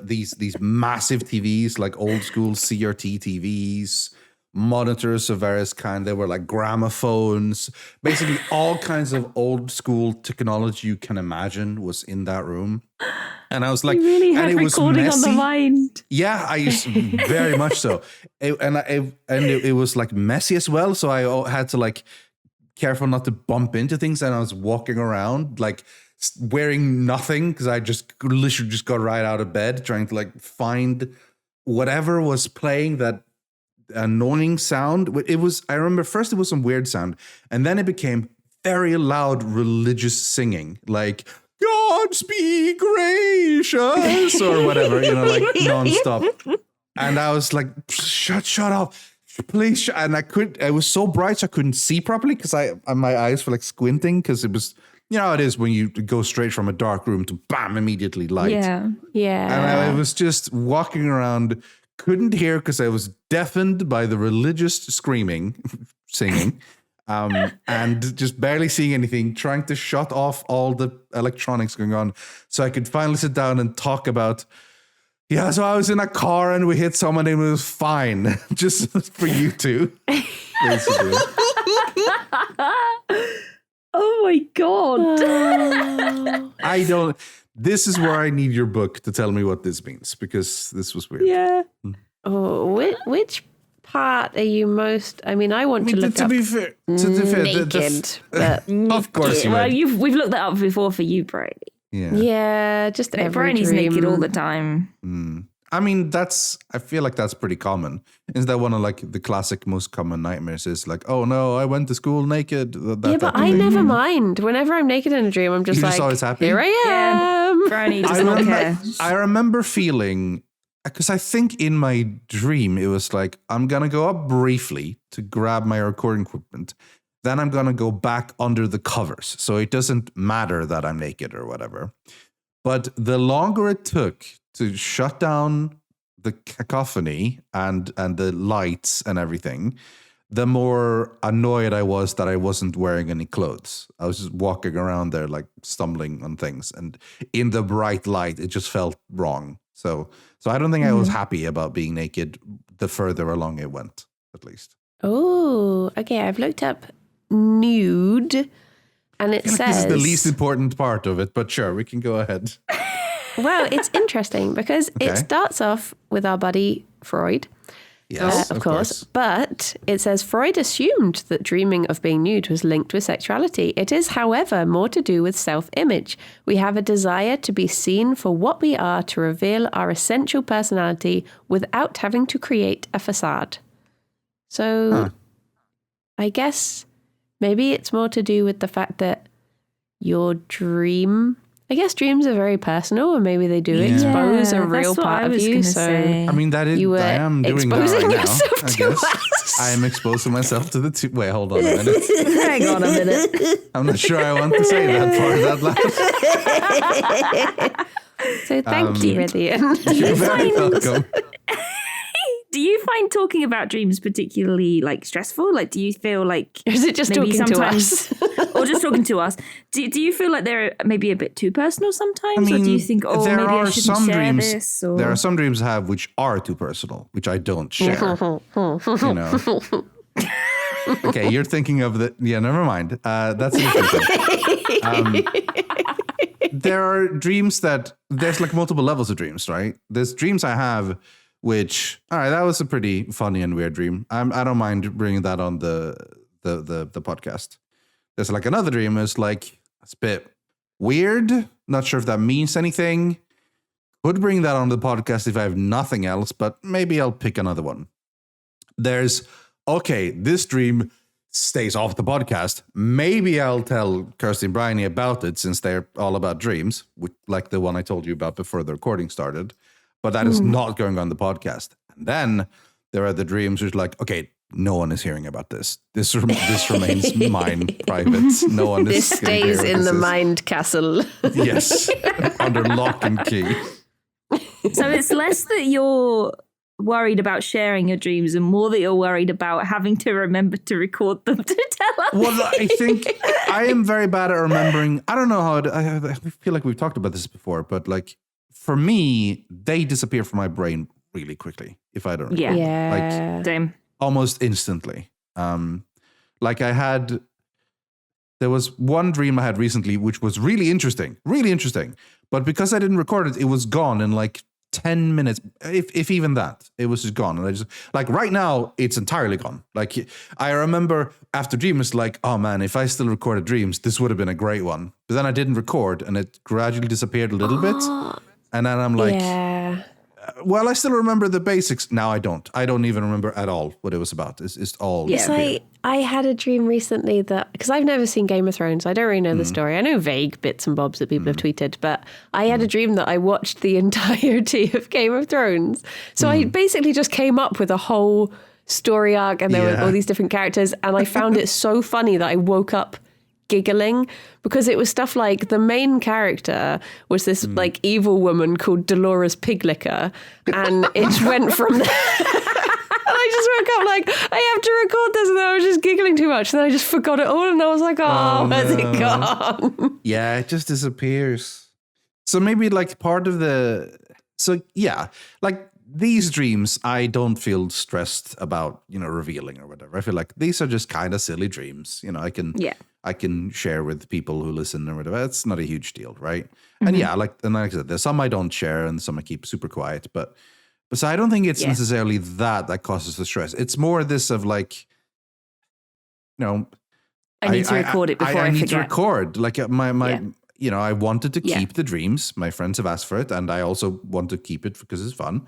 Speaker 3: these massive TVs, like old school CRT TVs, monitors of various kind. There were like gramophones, basically all kinds of old school technology you can imagine was in that room. And I was like,
Speaker 1: you really had
Speaker 3: and it was
Speaker 1: recording
Speaker 3: messy.
Speaker 1: on the mind.
Speaker 3: Yeah, I used very much so. It was like messy as well. So I had to like careful not to bump into things. And I was walking around like wearing nothing because I literally just got right out of bed trying to like find whatever was playing that annoying sound. I remember first it was some weird sound and then it became very loud religious singing, like God be gracious or whatever, like nonstop. And I was like, shut up, please. And it was so bright so I couldn't see properly because my eyes were like squinting because it was, it is when you go straight from a dark room to bam, immediately light.
Speaker 2: Yeah.
Speaker 3: And I was just walking around, couldn't hear because I was deafened by the religious screaming, singing, and just barely seeing anything, trying to shut off all the electronics going on so I could finally sit down and talk about, so I was in a car and we hit someone and it was fine, just for you two, basically.
Speaker 1: Oh my God.
Speaker 3: This is where I need your book to tell me what this means, because this was weird.
Speaker 1: Yeah.
Speaker 2: Oh, which part are you most... I mean, I want to look up...
Speaker 3: To be fair,
Speaker 2: naked. But
Speaker 3: of course you
Speaker 1: well,
Speaker 3: would.
Speaker 1: we've looked that up before for you, Brady.
Speaker 2: Yeah, just every
Speaker 1: Brainy's
Speaker 2: dream.
Speaker 1: naked all the time.
Speaker 3: I mean, I feel like that's pretty common. Isn't that one of like the classic most common nightmares is like, oh no, I went to school naked.
Speaker 2: But I never mind. Whenever I'm naked in a dream, I'm just
Speaker 3: You're
Speaker 2: like,
Speaker 3: just always happy?
Speaker 2: Here I am.
Speaker 1: Brownie does not care.
Speaker 3: I remember feeling because I think in my dream, it was like, I'm going to go up briefly to grab my recording equipment. Then I'm going to go back under the covers. So it doesn't matter that I'm naked or whatever. But the longer it took to shut down the cacophony and the lights and everything, the more annoyed I was that I wasn't wearing any clothes. I was just walking around there like stumbling on things. And in the bright light, it just felt wrong. So I don't think I was happy about being naked the further along it went, at least.
Speaker 2: Oh, okay. I've looked up nude and it says...
Speaker 3: This is the least important part of it, but sure, we can go ahead.
Speaker 2: Well, it's interesting because it starts off with our buddy Freud.
Speaker 3: Yes,
Speaker 2: of course. But it says Freud assumed that dreaming of being nude was linked with sexuality. It is, however, more to do with self-image. We have a desire to be seen for what we are, to reveal our essential personality without having to create a facade. So I guess maybe it's more to do with the fact that your dream... I guess dreams are very personal, and maybe they do expose a real part of you. So,
Speaker 3: I mean, that is. I am doing that right now. I guess
Speaker 2: us.
Speaker 3: I am exposing myself to the two. Wait, hold on a minute.
Speaker 1: Hang on a minute.
Speaker 3: I'm not sure I want to say that part that loud.
Speaker 2: So thank you, Rythian.
Speaker 3: You're very welcome.
Speaker 1: Do you find talking about dreams particularly like stressful? Like, do you feel like...
Speaker 2: Or is it just maybe talking to us?
Speaker 1: Or just talking to us? Do you feel like they're maybe a bit too personal sometimes? Or do you think, maybe I shouldn't share this? Or...
Speaker 3: There are some dreams I have which are too personal, which I don't share. You know. Okay, you're thinking of the... Yeah, never mind. That's interesting. There are dreams that... There's like multiple levels of dreams, right? There's dreams I have... Which, all right, that was a pretty funny and weird dream. I don't mind bringing that on the podcast. There's like another dream is like, it's a bit weird. Not sure if that means anything. Could bring that on the podcast if I have nothing else, but maybe I'll pick another one. There's, this dream stays off the podcast. Maybe I'll tell Kirsty and Bryony about it since they're all about dreams, like the one I told you about before the recording started. But that is not going on the podcast. And then there are the dreams which like, no one is hearing about this. This remains mine, private. No one is.
Speaker 2: This stays in the mind castle.
Speaker 3: Yes, under lock and key.
Speaker 1: So it's less that you're worried about sharing your dreams and more that you're worried about having to remember to record them to tell us.
Speaker 3: Well, I think I am very bad at remembering. I don't know how. I feel like we've talked about this before, but like. For me, they disappear from my brain really quickly if I don't record.
Speaker 1: Yeah.
Speaker 3: Like,
Speaker 1: same.
Speaker 3: Almost instantly. Like there was one dream I had recently, which was really interesting. But because I didn't record it, it was gone in like 10 minutes, if even that. It was just gone. And I just, like right now, it's entirely gone. Like I remember after dream, it's like, oh man, if I still recorded dreams, this would have been a great one. But then I didn't record and it gradually disappeared a little bit. And then I'm like, well, I still remember the basics. Now I don't. I don't even remember at all what it was about. It's all.
Speaker 2: It's like I had a dream recently that, because I've never seen Game of Thrones. I don't really know the story. I know vague bits and bobs that people have tweeted, but I had a dream that I watched the entirety of Game of Thrones. So I basically just came up with a whole story arc and there were all these different characters. And I found it so funny that I woke up giggling because it was stuff like the main character was this like evil woman called Dolores Piglicker, and it went from there. And I just woke up like, I have to record this, and then I was just giggling too much, and then I just forgot it all, and I was like, where's it gone?
Speaker 3: Yeah, it just disappears. So maybe like part of like these dreams, I don't feel stressed about, revealing or whatever. I feel like these are just kind of silly dreams. I can share with people who listen or whatever. It's not a huge deal, right? And like I said, there's some I don't share and some I keep super quiet. But so I don't think it's necessarily that causes the stress. It's more this of like,
Speaker 1: I need to record it before I forget.
Speaker 3: I need to record. Like I wanted to keep the dreams. My friends have asked for it, and I also want to keep it because it's fun.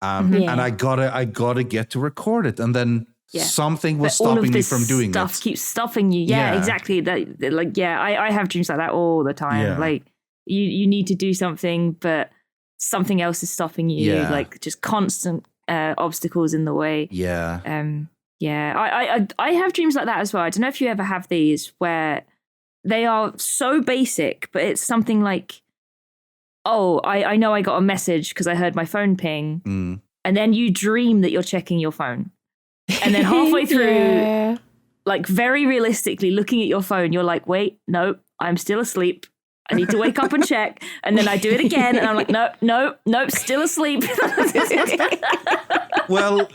Speaker 3: And I gotta get to record it, and then. Yeah. Something was stopping me from doing it.
Speaker 1: Stuff keeps stopping you. Yeah, exactly. I have dreams like that all the time. Yeah. Like you need to do something, but something else is stopping you, like just constant obstacles in the way.
Speaker 3: Yeah.
Speaker 1: I have dreams like that as well. I don't know if you ever have these where they are so basic, but it's something like, oh, I know I got a message because I heard my phone ping. And then you dream that you're checking your phone. And then halfway through, like very realistically looking at your phone, you're like, wait, no, I'm still asleep. I need to wake up and check. And then I do it again. And I'm like, nope, still asleep.
Speaker 3: Well,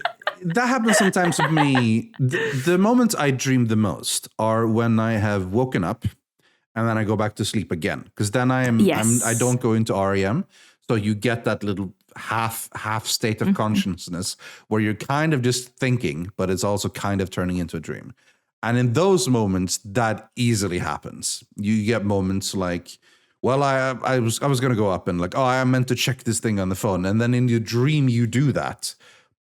Speaker 3: that happens sometimes with me. The moments I dream the most are when I have woken up and then I go back to sleep again. Because then I don't go into REM. So you get that little half state of consciousness where you're kind of just thinking, but it's also kind of turning into a dream. And in those moments, that easily happens. You get moments like, well, I was going to go up and like, oh, I'm meant to check this thing on the phone. And then in your dream, you do that.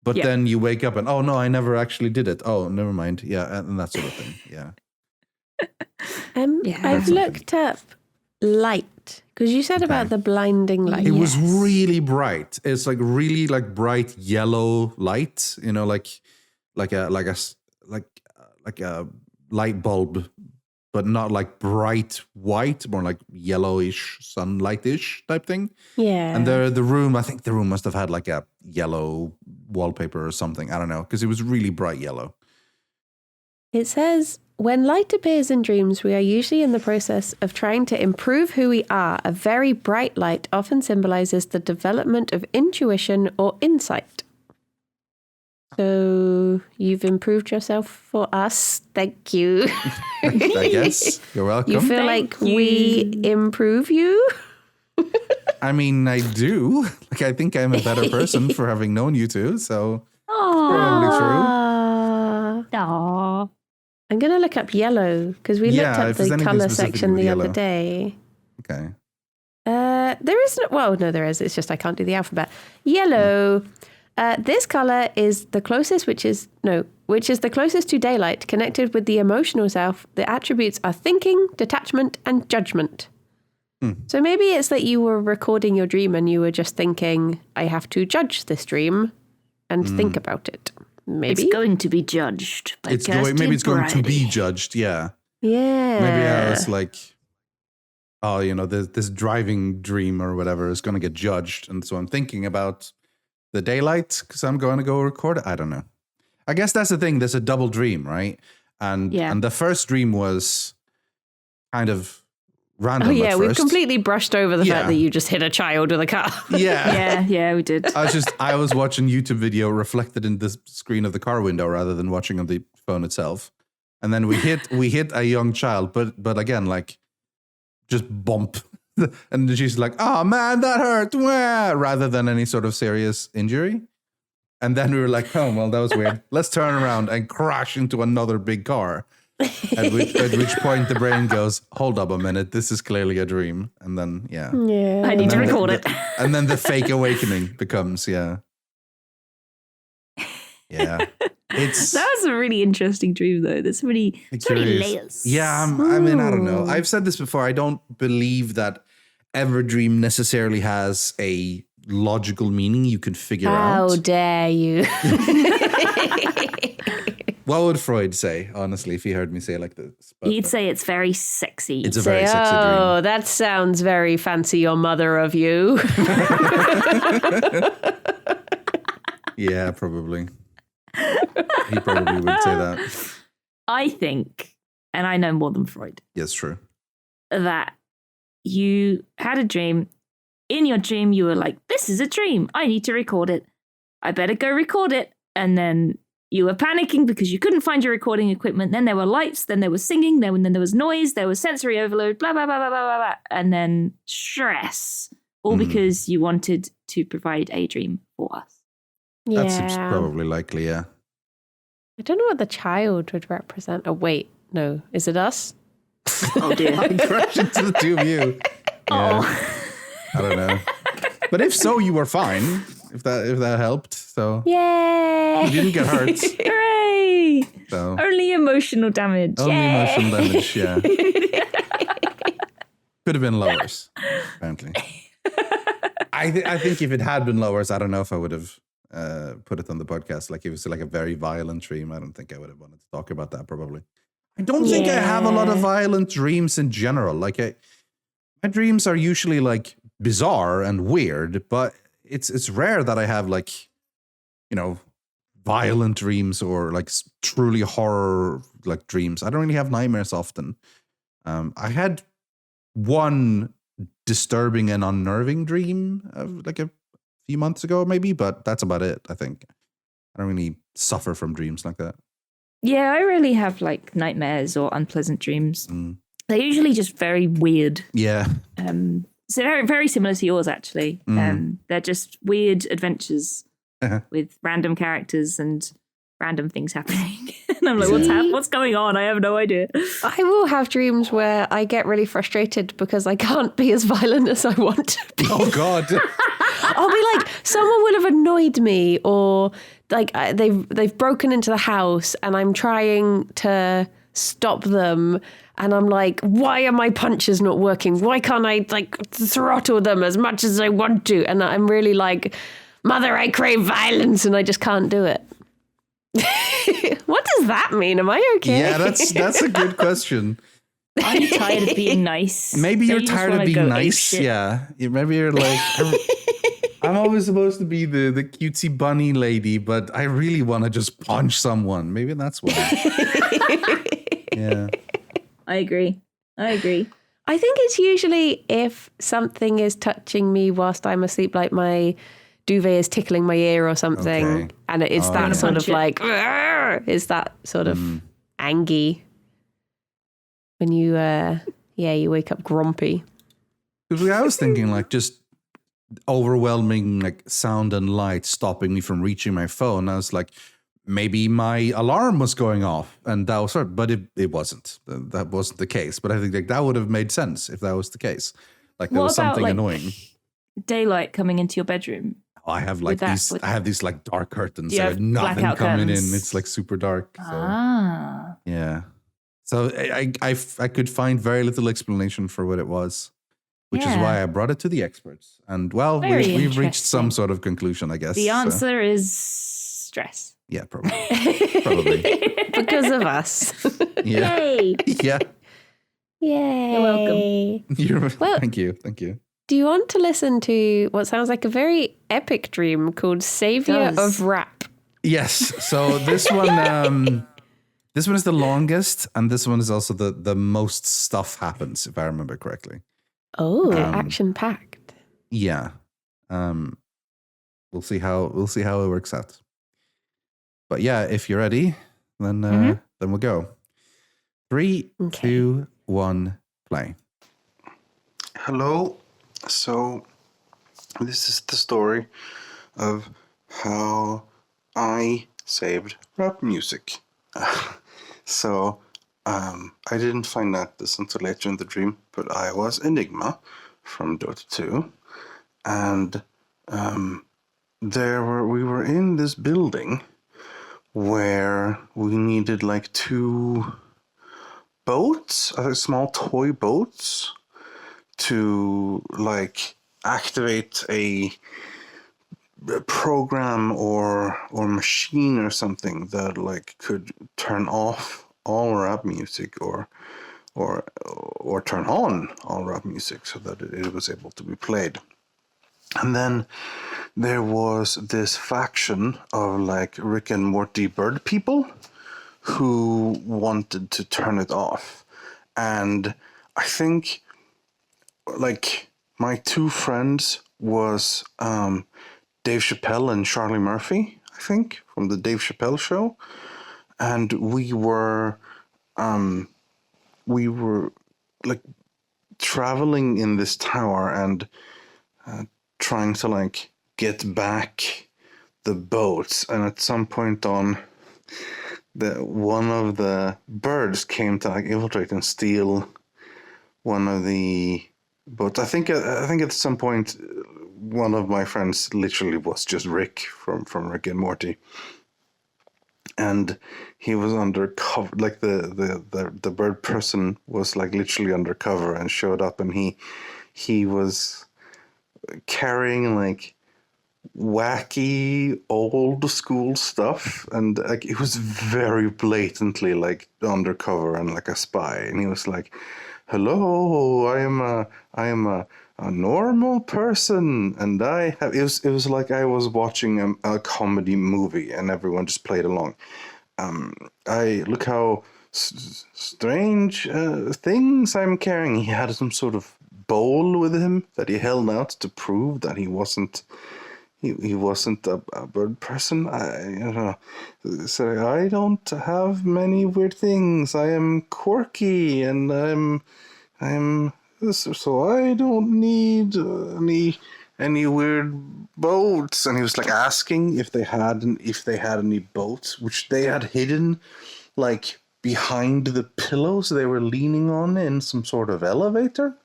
Speaker 3: But then you wake up and, oh, no, I never actually did it. Oh, never mind. Yeah, and that sort of thing. Yeah.
Speaker 2: I've looked up light, because you said about the blinding light.
Speaker 3: It was really bright. It's like really like bright yellow light, you know, like a light bulb, but not like bright white, more like yellowish, sunlightish type thing.
Speaker 2: Yeah.
Speaker 3: And the room, I think the room must have had like a yellow wallpaper or something. I don't know, because it was really bright yellow.
Speaker 2: It says, when light appears in dreams, we are usually in the process of trying to improve who we are. A very bright light often symbolizes the development of intuition or insight. So you've improved yourself for us. Thank you.
Speaker 3: I guess. You're welcome.
Speaker 2: You feel like we improve you?
Speaker 3: I mean, I do. Like, I think I'm a better person for having known you two. So probably true.
Speaker 1: Aww.
Speaker 2: I'm going to look up yellow because we looked up the color section the other day.
Speaker 3: Okay.
Speaker 2: There isn't. Well, no, there is. It's just I can't do the alphabet. Yellow. This color is the closest, which is the closest to daylight, connected with the emotional self. The attributes are thinking, detachment, and judgment. So maybe it's that you were recording your dream and you were just thinking, I have to judge this dream and think about it. Maybe
Speaker 1: it's going to be judged.
Speaker 3: Maybe it's going to be judged. Yeah.
Speaker 2: Yeah.
Speaker 3: Maybe I was like, oh, you know, this driving dream or whatever is going to get judged, and so I'm thinking about the daylight because I'm going to go record it. I don't know. I guess that's the thing. There's a double dream, right? And the first dream was kind of random.
Speaker 2: Oh yeah, we've completely brushed over the fact that you just hit a child with a car.
Speaker 1: Yeah, we did.
Speaker 3: I was watching YouTube video reflected in the screen of the car window rather than watching on the phone itself. And then we hit a young child, but again, like just bump. And she's like, oh man, that hurt. Wah! Rather than any sort of serious injury. And then we were like, oh, well, that was weird. Let's turn around and crash into another big car. At which point the brain goes, hold up a minute, this is clearly a dream. And then,
Speaker 1: I need to record it.
Speaker 3: And then the fake awakening becomes, Yeah.
Speaker 1: That was a really interesting dream, though. There's so many layers.
Speaker 3: Yeah, I mean, I don't know. I've said this before. I don't believe that every dream necessarily has a logical meaning you can figure out.
Speaker 2: How dare you?
Speaker 3: What would Freud say, honestly, if he heard me say it like this?
Speaker 1: He'd say it's very sexy.
Speaker 3: It's a very sexy dream.
Speaker 2: Oh, that sounds very fancy or mother of you.
Speaker 3: Yeah, probably. He probably would say that.
Speaker 1: I think, and I know more than Freud.
Speaker 3: Yes, true.
Speaker 1: That you had a dream. In your dream, you were like, this is a dream. I need to record it. I better go record it. And then you were panicking because you couldn't find your recording equipment. Then there were lights. Then there was singing. Then there was noise. There was sensory overload. Blah, blah, blah, blah, blah, blah. And then stress. All because you wanted to provide a dream for us.
Speaker 2: Yeah.
Speaker 3: That seems probably likely, yeah.
Speaker 2: I don't know what the child would represent. Oh, wait. No. Is it us?
Speaker 1: Oh, dear.
Speaker 3: I crashed into the two of you. Yeah.
Speaker 1: Oh.
Speaker 3: I don't know. But if so, you were fine. If that helped. So
Speaker 2: yay!
Speaker 3: You didn't get hurt.
Speaker 1: Hooray!
Speaker 3: So.
Speaker 1: Only emotional damage.
Speaker 3: Only emotional damage, yeah. Could have been worse, apparently. I think if it had been lower, I don't know if I would have put it on the podcast. Like, if it was like a very violent dream, I don't think I would have wanted to talk about that, probably. I don't think I have a lot of violent dreams in general. Like, my dreams are usually like bizarre and weird, but it's rare that I have like, violent dreams or like truly horror like dreams. I don't really have nightmares often. I had one disturbing and unnerving dream like a few months ago, maybe, but that's about it. I think I don't really suffer from dreams like that.
Speaker 1: Yeah, I really have like nightmares or unpleasant dreams. They're usually just very weird.
Speaker 3: Yeah.
Speaker 1: So very, very similar to yours, actually. They're just weird adventures with random characters and random things happening. And I'm like, what's going on? I have no idea.
Speaker 2: I will have dreams where I get really frustrated because I can't be as violent as I want to be.
Speaker 3: Oh, God.
Speaker 2: I'll be like, someone will have annoyed me, or like they've broken into the house and I'm trying to stop them. And I'm like, why are my punches not working? Why can't I like throttle them as much as I want to? And I'm really like, Mother, I crave violence, and I just can't do it. What does that mean? Am I okay?
Speaker 3: Yeah, that's a good question.
Speaker 1: Are you tired of being nice?
Speaker 3: Maybe you're tired of being nice. Yeah. Maybe you're like, I'm always supposed to be the cutesy bunny lady, but I really want to just punch someone. Maybe that's why. Yeah.
Speaker 1: I agree.
Speaker 2: I think it's usually if something is touching me whilst I'm asleep, like my duvet is tickling my ear or something, and it's that sort of like, is that sort of angy when you, you wake up grumpy.
Speaker 3: Because I was thinking like just overwhelming like sound and light stopping me from reaching my phone. I was like, maybe my alarm was going off, and that was but it wasn't. That wasn't the case. But I think like that would have made sense if that was the case. Like there was something annoying.
Speaker 1: Daylight coming into your bedroom.
Speaker 3: Oh, I have like these. I have these like dark curtains. So nothing coming curtains. In. It's like super dark. So, yeah. So I could find very little explanation for what it was, which is why I brought it to the experts. And well, we've reached some sort of conclusion, I guess.
Speaker 1: The answer is stress.
Speaker 3: Yeah, probably.
Speaker 2: Because of us.
Speaker 3: Yeah.
Speaker 1: Yay.
Speaker 3: Yeah.
Speaker 2: Yay.
Speaker 1: You're welcome.
Speaker 3: Thank you.
Speaker 2: Do you want to listen to what sounds like a very epic dream called Savior of Rap?
Speaker 3: Yes. So this one is the longest, and this one is also the most stuff happens, if I remember correctly.
Speaker 2: Oh, action-packed.
Speaker 3: Yeah. We'll see how it works out. But yeah, if you're ready, then we'll go. 3, 2, 1, play.
Speaker 4: Hello. So this is the story of how I saved rap music. So I didn't find out this until later in the dream, but I was Enigma from Dota 2, and we were in this building where we needed like 2 boats, small toy boats, to like activate a program or machine or something that like could turn off all rap music or turn on all rap music so that it was able to be played. And then there was this faction of like Rick and Morty bird people who wanted to turn it off. And I think like my 2 friends was Dave Chappelle and Charlie Murphy, I think, from the Dave Chappelle show. And we were like traveling in this tower and trying to like get back the boats. And at some point on, one of the birds came to like infiltrate and steal one of the boats. I think at some point one of my friends literally was just Rick from Rick and Morty, and he was undercover. Like the bird person was like literally undercover and showed up, and he was carrying like wacky old school stuff, and like it was very blatantly like undercover and like a spy, and he was like, hello, I am a normal person, and I have it was like I was watching a comedy movie and everyone just played along. I look how strange things I'm carrying. He had some sort of bowl with him that he held out to prove that he wasn't a bird person. So I don't have many weird things. I am quirky, and I'm so I don't need any weird boats. And he was like asking if they had any boats, which they had hidden like behind the pillows they were leaning on in some sort of elevator,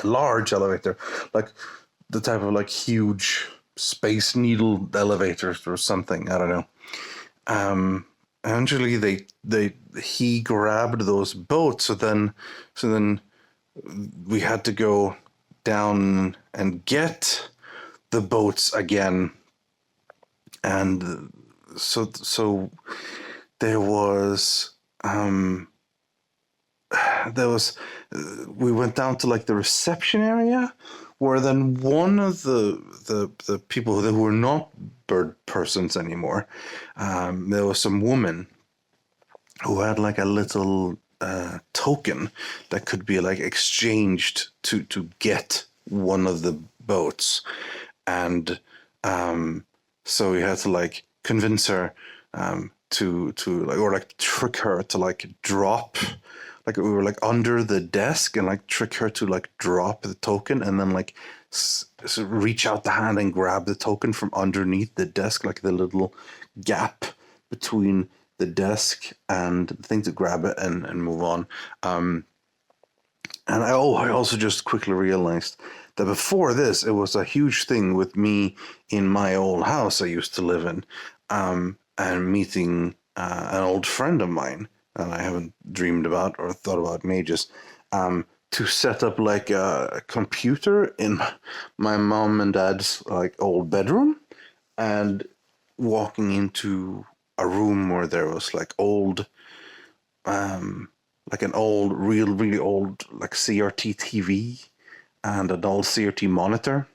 Speaker 4: a large elevator, like the type of like huge Space Needle elevators or something. I don't know. Eventually he grabbed those boats. So then we had to go down and get the boats again. And so there was we went down to like the reception area, where then one of the people who were not bird persons anymore, there was some woman who had like a little token that could be like exchanged to get one of the boats, and so we had to like convince her to like, or like trick her to like drop. Like we were like under the desk and like trick her to like drop the token, and then like reach out the hand and grab the token from underneath the desk, like the little gap between the desk and the thing, to grab it and move on. And I also just quickly realized that before this, it was a huge thing with me in my old house I used to live in, and meeting an old friend of mine that I haven't dreamed about or thought about in ages, to set up like a computer in my mom and dad's like old bedroom, and walking into a room where there was like old, like an old, really old like CRT TV and an old CRT monitor,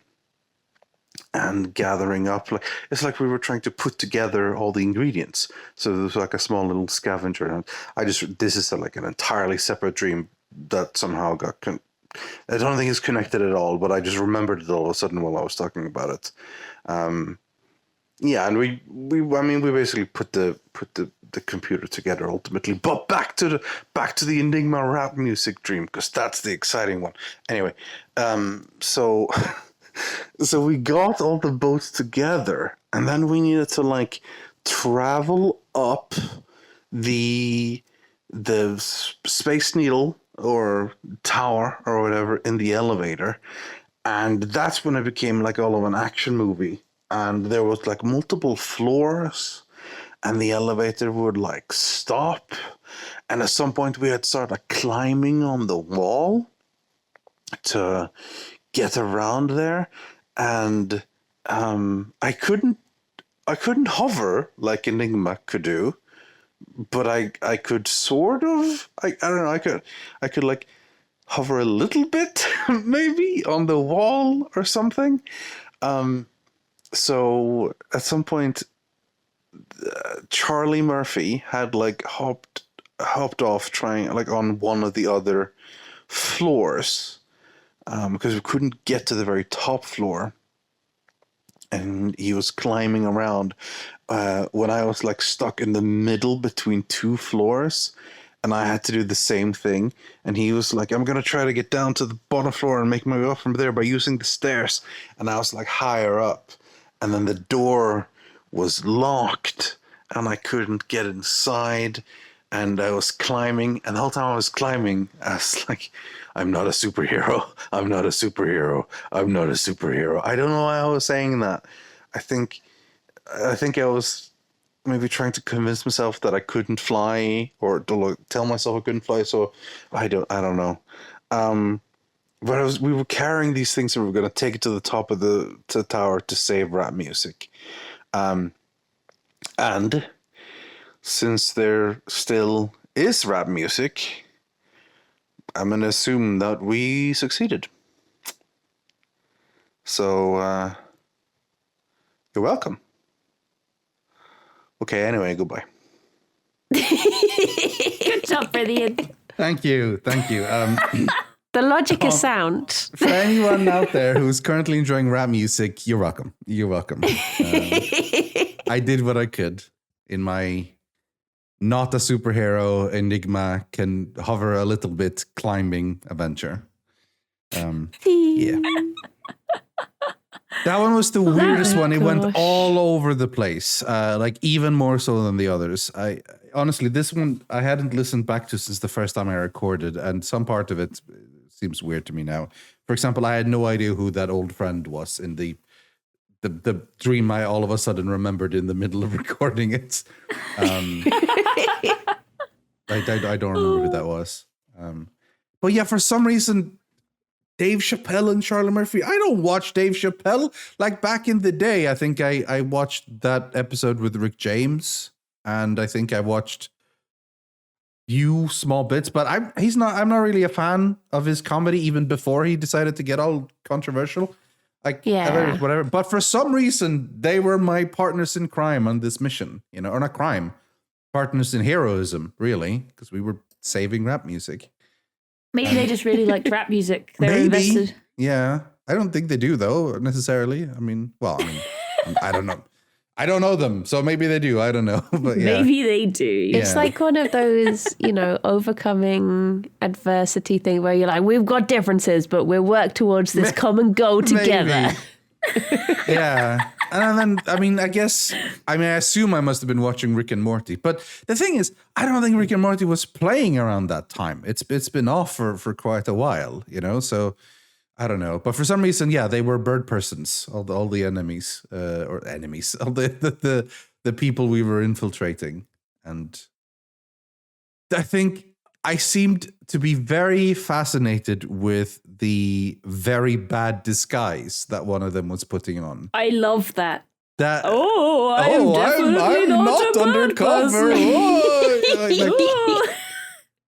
Speaker 4: and gathering up, like it's like we were trying to put together all the ingredients. So there was like a small little scavenger, and this is like an entirely separate dream that somehow got I don't think it's connected at all, but I just remembered it all of a sudden while I was talking about it. Yeah, and we basically put the computer together ultimately. But back to the Enigma rap music dream, because that's the exciting one. Anyway, so we got all the boats together, and then we needed to like travel up the Space Needle or tower or whatever in the elevator, and that's when it became like all of an action movie. And there was like multiple floors, and the elevator would like stop, and at some point we had started like climbing on the wall to get around there, and I couldn't hover like Enigma could do, but I could sort of, I don't know, I could like hover a little bit maybe on the wall or something. So at some point, Charlie Murphy had like hopped off trying like on one of the other floors, because we couldn't get to the very top floor, and he was climbing around when I was like stuck in the middle between two floors, and I had to do the same thing. And he was like, I'm going to try to get down to the bottom floor and make my way up from there by using the stairs. And I was like higher up, and then the door was locked and I couldn't get inside, and I was climbing, and the whole time I was climbing, I was like, I'm not a superhero. I'm not a superhero. I'm not a superhero. I don't know why I was saying that. I think I was maybe trying to convince myself that I couldn't fly, or to tell myself I couldn't fly. So I don't know. But we were carrying these things and we were going to take it to the top of the tower to save rap music. And since there still is rap music, I'm going to assume that we succeeded. So, you're welcome. Okay, anyway, goodbye.
Speaker 1: Good job, Rythian.
Speaker 3: Thank you.
Speaker 2: The logic is sound.
Speaker 3: For anyone out there who's currently enjoying rap music, you're welcome. I did what I could in my not a superhero Enigma can hover a little bit climbing adventure. Yeah. That one was the weirdest one. It went all over the place, like even more so than the others. Honestly, this one I hadn't listened back to since the first time I recorded, and some part of it seems weird to me now. For example, I had no idea who that old friend was in the dream I all of a sudden remembered in the middle of recording it. I don't remember who that was. But yeah, for some reason, Dave Chappelle and Charlie Murphy. I don't watch Dave Chappelle. Like back in the day, I think I watched that episode with Rick James, and I think I watched few small bits, but I'm not really a fan of his comedy even before he decided to get all controversial. Whatever. But for some reason, they were my partners in crime on this mission, or not crime, partners in heroism, really, because we were saving rap music.
Speaker 1: Maybe they just really liked rap music. They were invested.
Speaker 3: Yeah. I don't think they do, though, necessarily. I mean, I don't know. I don't know them, so maybe they do. I don't know. But yeah.
Speaker 1: Maybe they do.
Speaker 2: It's like one of those, overcoming adversity thing where you're like, we've got differences, but we'll work towards this common goal together.
Speaker 3: Yeah. And then, I assume I must have been watching Rick and Morty. But the thing is, I don't think Rick and Morty was playing around that time. It's been off for quite a while, so I don't know. But for some reason, yeah, they were bird persons, all the enemies, all the people we were infiltrating. And I think I seemed to be very fascinated with the very bad disguise that one of them was putting on.
Speaker 1: I love that.
Speaker 3: I'm
Speaker 1: definitely not undercover.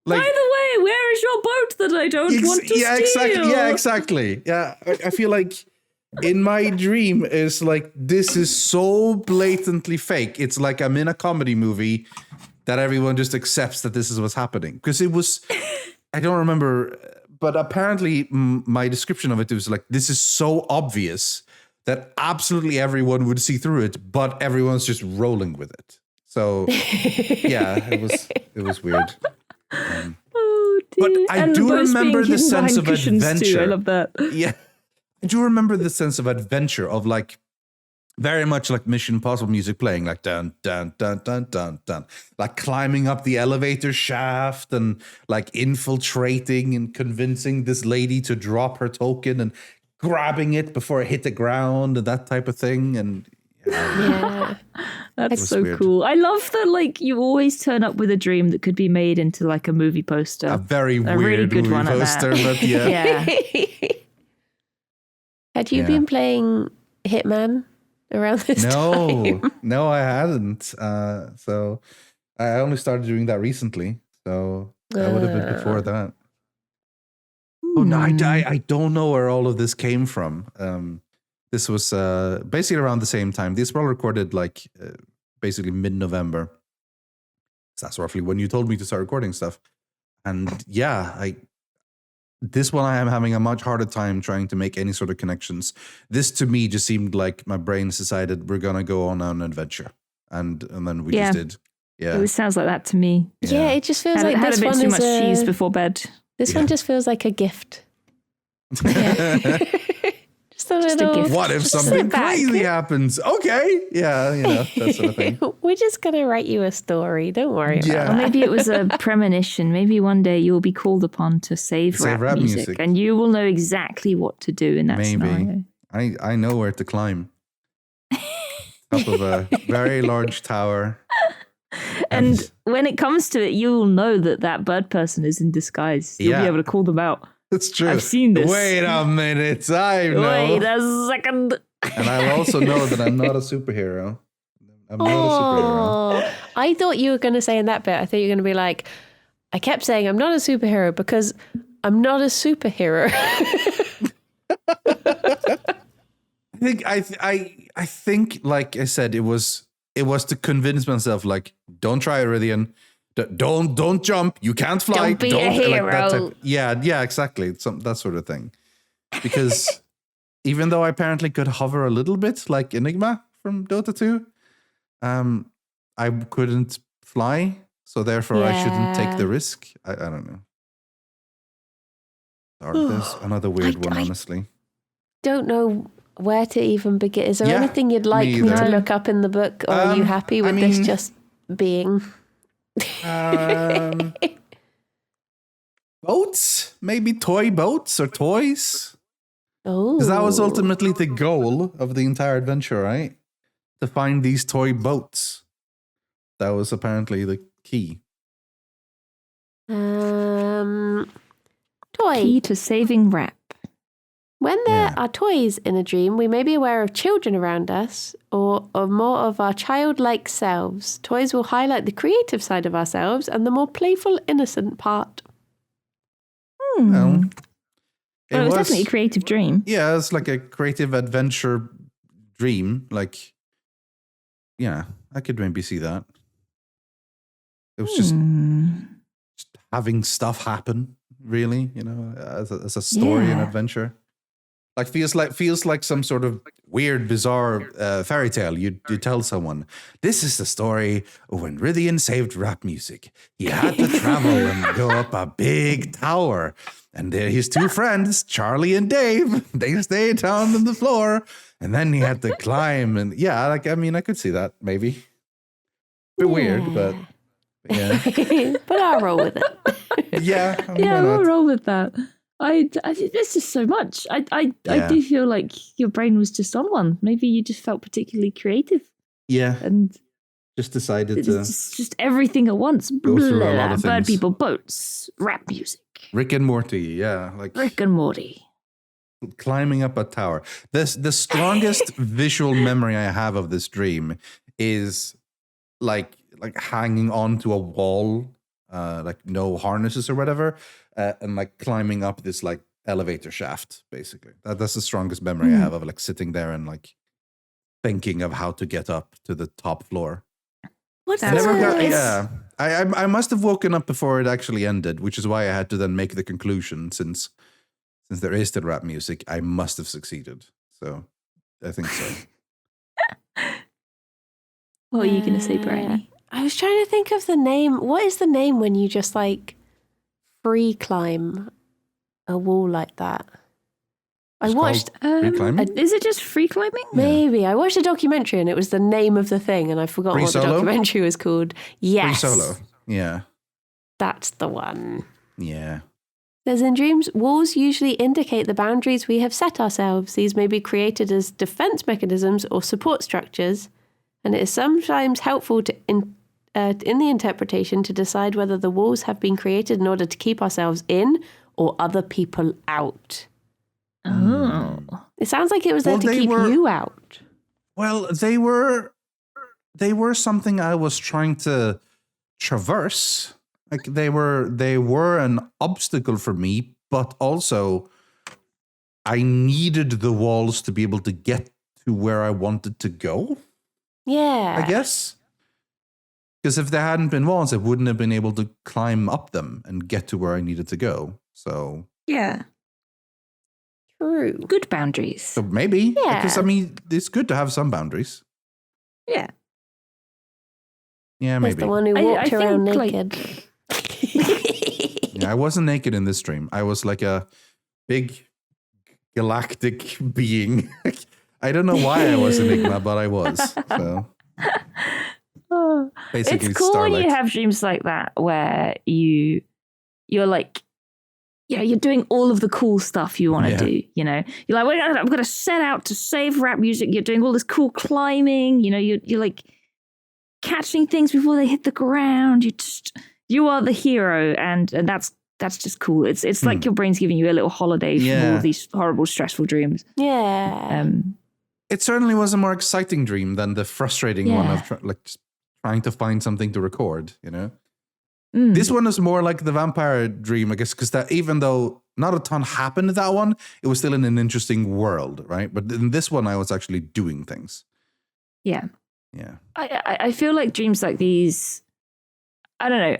Speaker 1: By the way, where is your boat that I don't want to steal?
Speaker 3: Exactly. Yeah, I feel like in my dream is like, this is so blatantly fake. It's like I'm in a comedy movie that everyone just accepts that this is what's happening. Because it was, I don't remember, but apparently my description of it was like, this is so obvious that absolutely everyone would see through it, but everyone's just rolling with it. So yeah, it was weird. But I do remember the sense of adventure.
Speaker 1: Too. I love that.
Speaker 3: Yeah, I do remember the sense of adventure of like very much like Mission Impossible music playing, like dun dun dun dun dun dun, like climbing up the elevator shaft and like infiltrating and convincing this lady to drop her token and grabbing it before it hit the ground and that type of thing. And
Speaker 1: yeah. That's so weird. Cool. I love that, like, you always turn up with a dream that could be made into like a movie poster.
Speaker 3: A very weird really good movie poster, but yeah.
Speaker 2: Had you been playing Hitman around this time?
Speaker 3: No, I hadn't. So I only started doing that recently. So that would have been before that. Oh no, I don't know where all of this came from. This was basically around the same time. These were all recorded like basically mid-November. So that's roughly when you told me to start recording stuff. And yeah, this one I am having a much harder time trying to make any sort of connections. This to me just seemed like my brain decided we're gonna go on an adventure, and then we just did. Yeah,
Speaker 1: it sounds like that to me.
Speaker 2: Yeah, it just feels like
Speaker 1: had
Speaker 2: this
Speaker 1: a bit
Speaker 2: one
Speaker 1: too
Speaker 2: is
Speaker 1: much cheese before bed.
Speaker 2: This one just feels like a gift. Yeah. Just a gift.
Speaker 3: What if something crazy happens? Okay. Yeah, that sort of thing.
Speaker 2: We're just going to write you a story. Don't worry about it.
Speaker 1: Or maybe it was a premonition. Maybe one day you'll be called upon to save rap music. And you will know exactly what to do in that scenario.
Speaker 3: I know where to climb. Top of a very large tower.
Speaker 1: And when it comes to it, you'll know that bird person is in disguise. You'll be able to call them out.
Speaker 3: It's true.
Speaker 1: I've seen this.
Speaker 3: Wait a minute. I know.
Speaker 1: Wait a second.
Speaker 3: And I also know that I'm not a superhero. I'm not a superhero.
Speaker 2: I thought you were going to say in that bit, I thought you were going to be like, I kept saying I'm not a superhero because I'm not a superhero.
Speaker 3: I think, like I said, it was to convince myself, like, don't try Rythian. Don't jump. You can't fly.
Speaker 2: Don't be a hero.
Speaker 3: Like yeah, exactly. That sort of thing. Because even though I apparently could hover a little bit, like Enigma from Dota 2, I couldn't fly. So therefore, I shouldn't take the risk. I don't know. There's another weird one, honestly.
Speaker 2: Don't know where to even begin. Is there anything you'd like me to look up in the book, or are you happy with this just being?
Speaker 3: Boats? Maybe toy boats or toys?
Speaker 2: Oh.
Speaker 3: Because that was ultimately the goal of the entire adventure, right? To find these toy boats. That was apparently the key.
Speaker 2: Toy.
Speaker 1: Key to saving rap.
Speaker 2: When there are toys in a dream, we may be aware of children around us or of more of our childlike selves. Toys will highlight the creative side of ourselves and the more playful, innocent part.
Speaker 3: Well,
Speaker 1: it was definitely a creative dream.
Speaker 3: Yeah, it's like a creative adventure dream. Like, yeah, I could maybe see that. It was just having stuff happen, really, as a story and adventure. Like feels like some sort of weird, bizarre fairy tale. You tell someone, this is the story of when Rythian saved rap music. He had to travel and go up a big tower. And there his two friends, Charlie and Dave, they stayed down on the floor. And then he had to climb. And I could see that maybe. A bit weird, but yeah.
Speaker 2: But I'll roll with it.
Speaker 1: I'll roll with that. There's just so much. I do feel like your brain was just on one. Maybe you just felt particularly creative.
Speaker 3: Yeah.
Speaker 1: And
Speaker 3: just decided to
Speaker 1: just everything at once.
Speaker 3: Go through a lot of
Speaker 1: bird
Speaker 3: things.
Speaker 1: people, boats, rap music.
Speaker 3: Rick and Morty, yeah. Like
Speaker 1: Rick and Morty.
Speaker 3: Climbing up a tower. The strongest visual memory I have of this dream is like hanging onto a wall, like no harnesses or whatever. And like climbing up this like elevator shaft, basically. That's the strongest memory I have of like sitting there and like thinking of how to get up to the top floor.
Speaker 2: What's
Speaker 3: that? I must have woken up before it actually ended, which is why I had to then make the conclusion since there is still rap music, I must have succeeded. So I think so.
Speaker 1: What are you going to say, Brady?
Speaker 2: I was trying to think of the name. What is the name when you just like free climb a wall like that? I watched.
Speaker 3: Free climbing?
Speaker 1: Is it just free climbing?
Speaker 2: Maybe. I watched a documentary and it was the name of the thing, and I forgot what the documentary was called. Yes.
Speaker 3: Free solo. Yeah.
Speaker 2: That's the one.
Speaker 3: Yeah.
Speaker 2: As in dreams, walls usually indicate the boundaries we have set ourselves. These may be created as defense mechanisms or support structures, and it is sometimes helpful to in the interpretation to decide whether the walls have been created in order to keep ourselves in or other people out.
Speaker 1: Oh.
Speaker 2: It sounds like it was there to keep you out.
Speaker 3: Well, they were something I was trying to traverse. Like they were an obstacle for me, but also I needed the walls to be able to get to where I wanted to go.
Speaker 2: Yeah.
Speaker 3: I guess. Because if there hadn't been walls, I wouldn't have been able to climb up them and get to where I needed to go. So
Speaker 1: yeah.
Speaker 2: True.
Speaker 1: Good boundaries.
Speaker 3: So maybe.
Speaker 2: Yeah.
Speaker 3: Because, I mean, it's good to have some boundaries.
Speaker 1: Yeah.
Speaker 3: Yeah, maybe.
Speaker 2: That's the one who walked around naked.
Speaker 3: Yeah, I wasn't naked in this dream. I was like a big galactic being. I don't know why I was Enigma, but I was. So basically,
Speaker 1: it's cool
Speaker 3: Starlight.
Speaker 1: when you have dreams like that where you're like, you're doing all of the cool stuff you want to do. You know, you're like, I'm going to set out to save rap music. You're doing all this cool climbing. You know, you're like catching things before they hit the ground. You are the hero, and that's that's just cool. It's like your brain's giving you a little holiday from all these horrible, stressful dreams.
Speaker 2: Yeah.
Speaker 3: It certainly was a more exciting dream than the frustrating one of trying to find something to record, you know? This one is more like the vampire dream, I guess, because that even though not a ton happened in that one, it was still in an interesting world, right? But in this one, I was actually doing things.
Speaker 1: Yeah.
Speaker 3: Yeah.
Speaker 1: I feel like dreams like these, I don't know,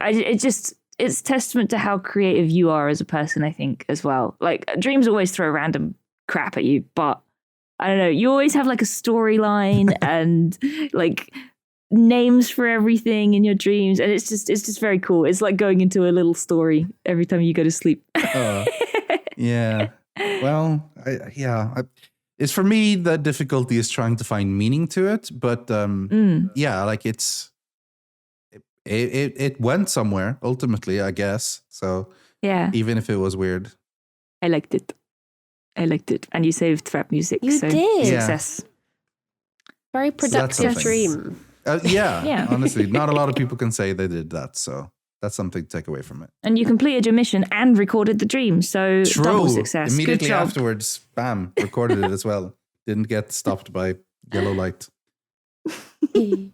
Speaker 1: it's testament to how creative you are as a person, I think, as well. Like, dreams always throw random crap at you, but I don't know, you always have like a storyline and like names for everything in your dreams, and it's just very cool. It's like going into a little story every time you go to sleep.
Speaker 3: Yeah. Well, it's for me, the difficulty is trying to find meaning to it, but yeah, like it went somewhere ultimately, I guess. So
Speaker 1: yeah,
Speaker 3: even if it was weird,
Speaker 1: I liked it, and you saved trap music.
Speaker 2: You did.
Speaker 1: Success.
Speaker 2: Very productive dream.
Speaker 3: Yeah, honestly, not a lot of people can say they did that, so that's something to take away from it.
Speaker 1: And you completed your mission and recorded the dream, so double success.
Speaker 3: Immediately afterwards, bam, recorded it as well. Didn't get stopped by yellow light. All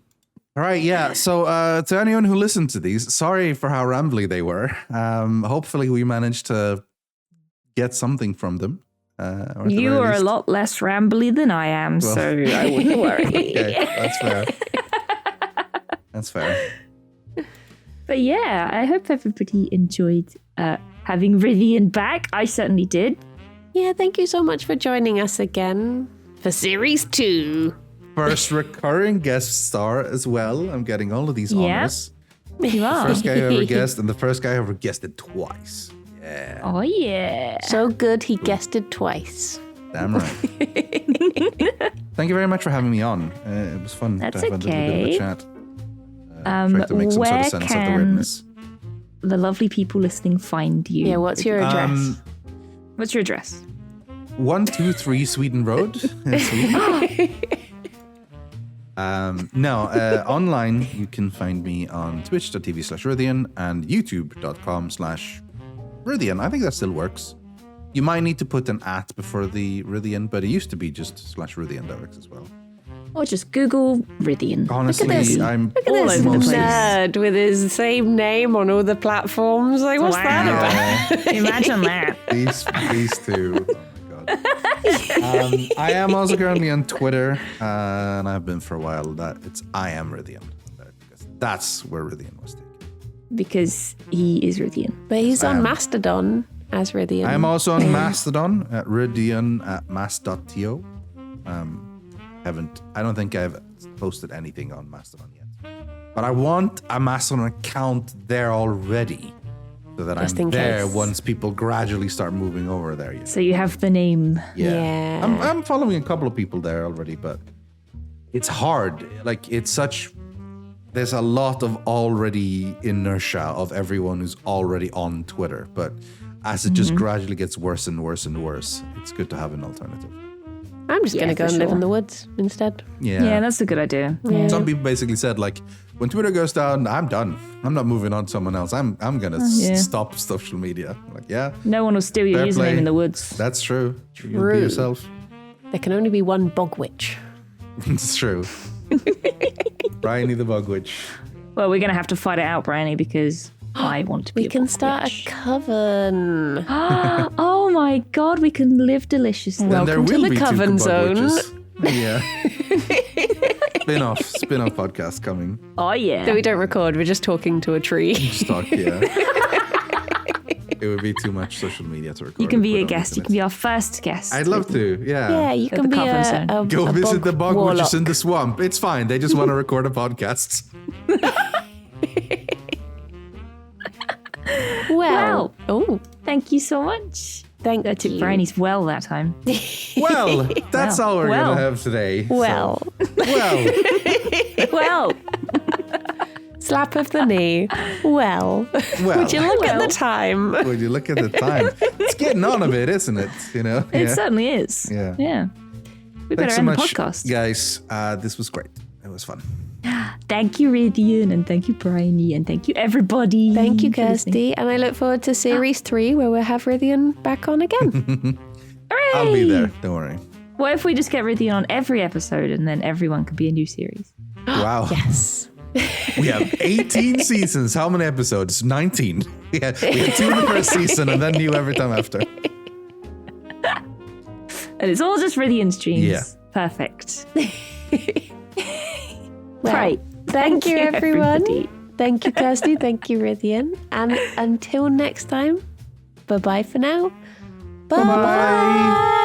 Speaker 3: right, yeah. So to anyone who listened to these, sorry for how rambly they were. Hopefully we managed to get something from them.
Speaker 1: You are a lot less rambly than I am, so I wouldn't worry.
Speaker 3: Okay, that's fair. That's fair.
Speaker 1: But yeah, I hope everybody enjoyed having Rythian back. I certainly did.
Speaker 2: Yeah, thank you so much for joining us again for Series 2.
Speaker 3: First recurring guest star as well. I'm getting all of these honors.
Speaker 1: You are.
Speaker 3: The first guy who ever guessed, and the first guy who ever guested twice. Yeah.
Speaker 1: Oh, yeah.
Speaker 2: So good he guessed it twice.
Speaker 3: Damn right. Thank you very much for having me on. It was fun to have a little bit of a chat. Try to make some sort of sense of the weirdness.
Speaker 1: The lovely people listening find you?
Speaker 2: Yeah, what's your address?
Speaker 1: What's your address?
Speaker 3: 123 Sweden Road in Sweden. Online you can find me on twitch.tv/Rythian and youtube.com/Rythian. I think that still works. You might need to put an @ before the Rythian, but it used to be just /Rythian direct as well.
Speaker 1: Or just Google Rythian.
Speaker 3: Honestly, I'm
Speaker 2: all over the place. Nerd with his same name on all the platforms. Like, what's that about?
Speaker 1: Imagine that.
Speaker 3: These two. Oh my god. I am also currently on Twitter, and I've been for a while. I am Rythian. That's where Rythian was taken.
Speaker 1: Because he is Rythian.
Speaker 2: But he's on Mastodon as Rythian.
Speaker 3: I'm also on Mastodon at Rythian@mast.to. I don't think I've posted anything on Mastodon yet. But I want a Mastodon account there already, so that I'm there once people gradually start moving over there.
Speaker 1: So you have the name.
Speaker 3: Yeah. I'm following a couple of people there already, but it's hard. Like, there's a lot of already inertia of everyone who's already on Twitter. But as it just gradually gets worse and worse and worse, it's good to have an alternative.
Speaker 2: I'm just going to go and live in the woods instead.
Speaker 1: Yeah, that's a good idea.
Speaker 3: Yeah. Some people basically said, like, when Twitter goes down, I'm done. I'm not moving on to someone else. I'm going to stop social media. Like,
Speaker 1: no one will steal your username in the woods.
Speaker 3: That's true. You'll be yourself.
Speaker 2: There can only be one bog witch.
Speaker 3: It's true. Bryony the bog witch.
Speaker 1: Well, we're going to have to fight it out, Bryony, because I want to be
Speaker 2: We can start a coven.
Speaker 1: Oh my god, we can live deliciously.
Speaker 2: Welcome to the coven zone.
Speaker 3: Yeah. Spin-off podcast coming.
Speaker 1: Oh yeah.
Speaker 2: That we don't record, we're just talking to a tree.
Speaker 3: Stock, yeah. It would be too much social media to record.
Speaker 1: You can be a guest. You can be our first guest.
Speaker 3: I'd love to, yeah.
Speaker 2: Yeah, you can be
Speaker 3: Go visit the bog witches in the swamp. It's fine. They just want to record a podcast.
Speaker 1: Well, thank you so much.
Speaker 2: I
Speaker 1: took Bryony's well that time.
Speaker 3: Well, that's all we're going to have today.
Speaker 2: Well. Slap of the knee. Well. Would you look at the time?
Speaker 3: Would you look at the time? It's getting on a bit, isn't it? You know?
Speaker 1: It certainly is.
Speaker 3: Yeah.
Speaker 1: We
Speaker 3: Thanks
Speaker 1: better end
Speaker 3: so much,
Speaker 1: the podcast.
Speaker 3: Guys, this was great. It was fun.
Speaker 1: Thank you, Rythian, and thank you, Bryony, and thank you, everybody.
Speaker 2: Thank you, Kirsty. And I look forward to Series 3, where we'll have Rythian back on again.
Speaker 1: Hooray!
Speaker 3: I'll be there. Don't worry.
Speaker 1: What if we just get Rythian on every episode and then everyone could be a new series?
Speaker 3: Wow.
Speaker 2: Yes.
Speaker 3: We have 18 seasons. How many episodes? 19. We had 2 in the first season and then new every time after.
Speaker 1: And it's all just Rythian streams.
Speaker 3: Yeah.
Speaker 1: Perfect.
Speaker 2: Right. Thank you, everyone.
Speaker 1: Everybody.
Speaker 2: Thank you, Kirsty. Thank you, Rythian. And until next time, bye-bye for now. Bye-bye.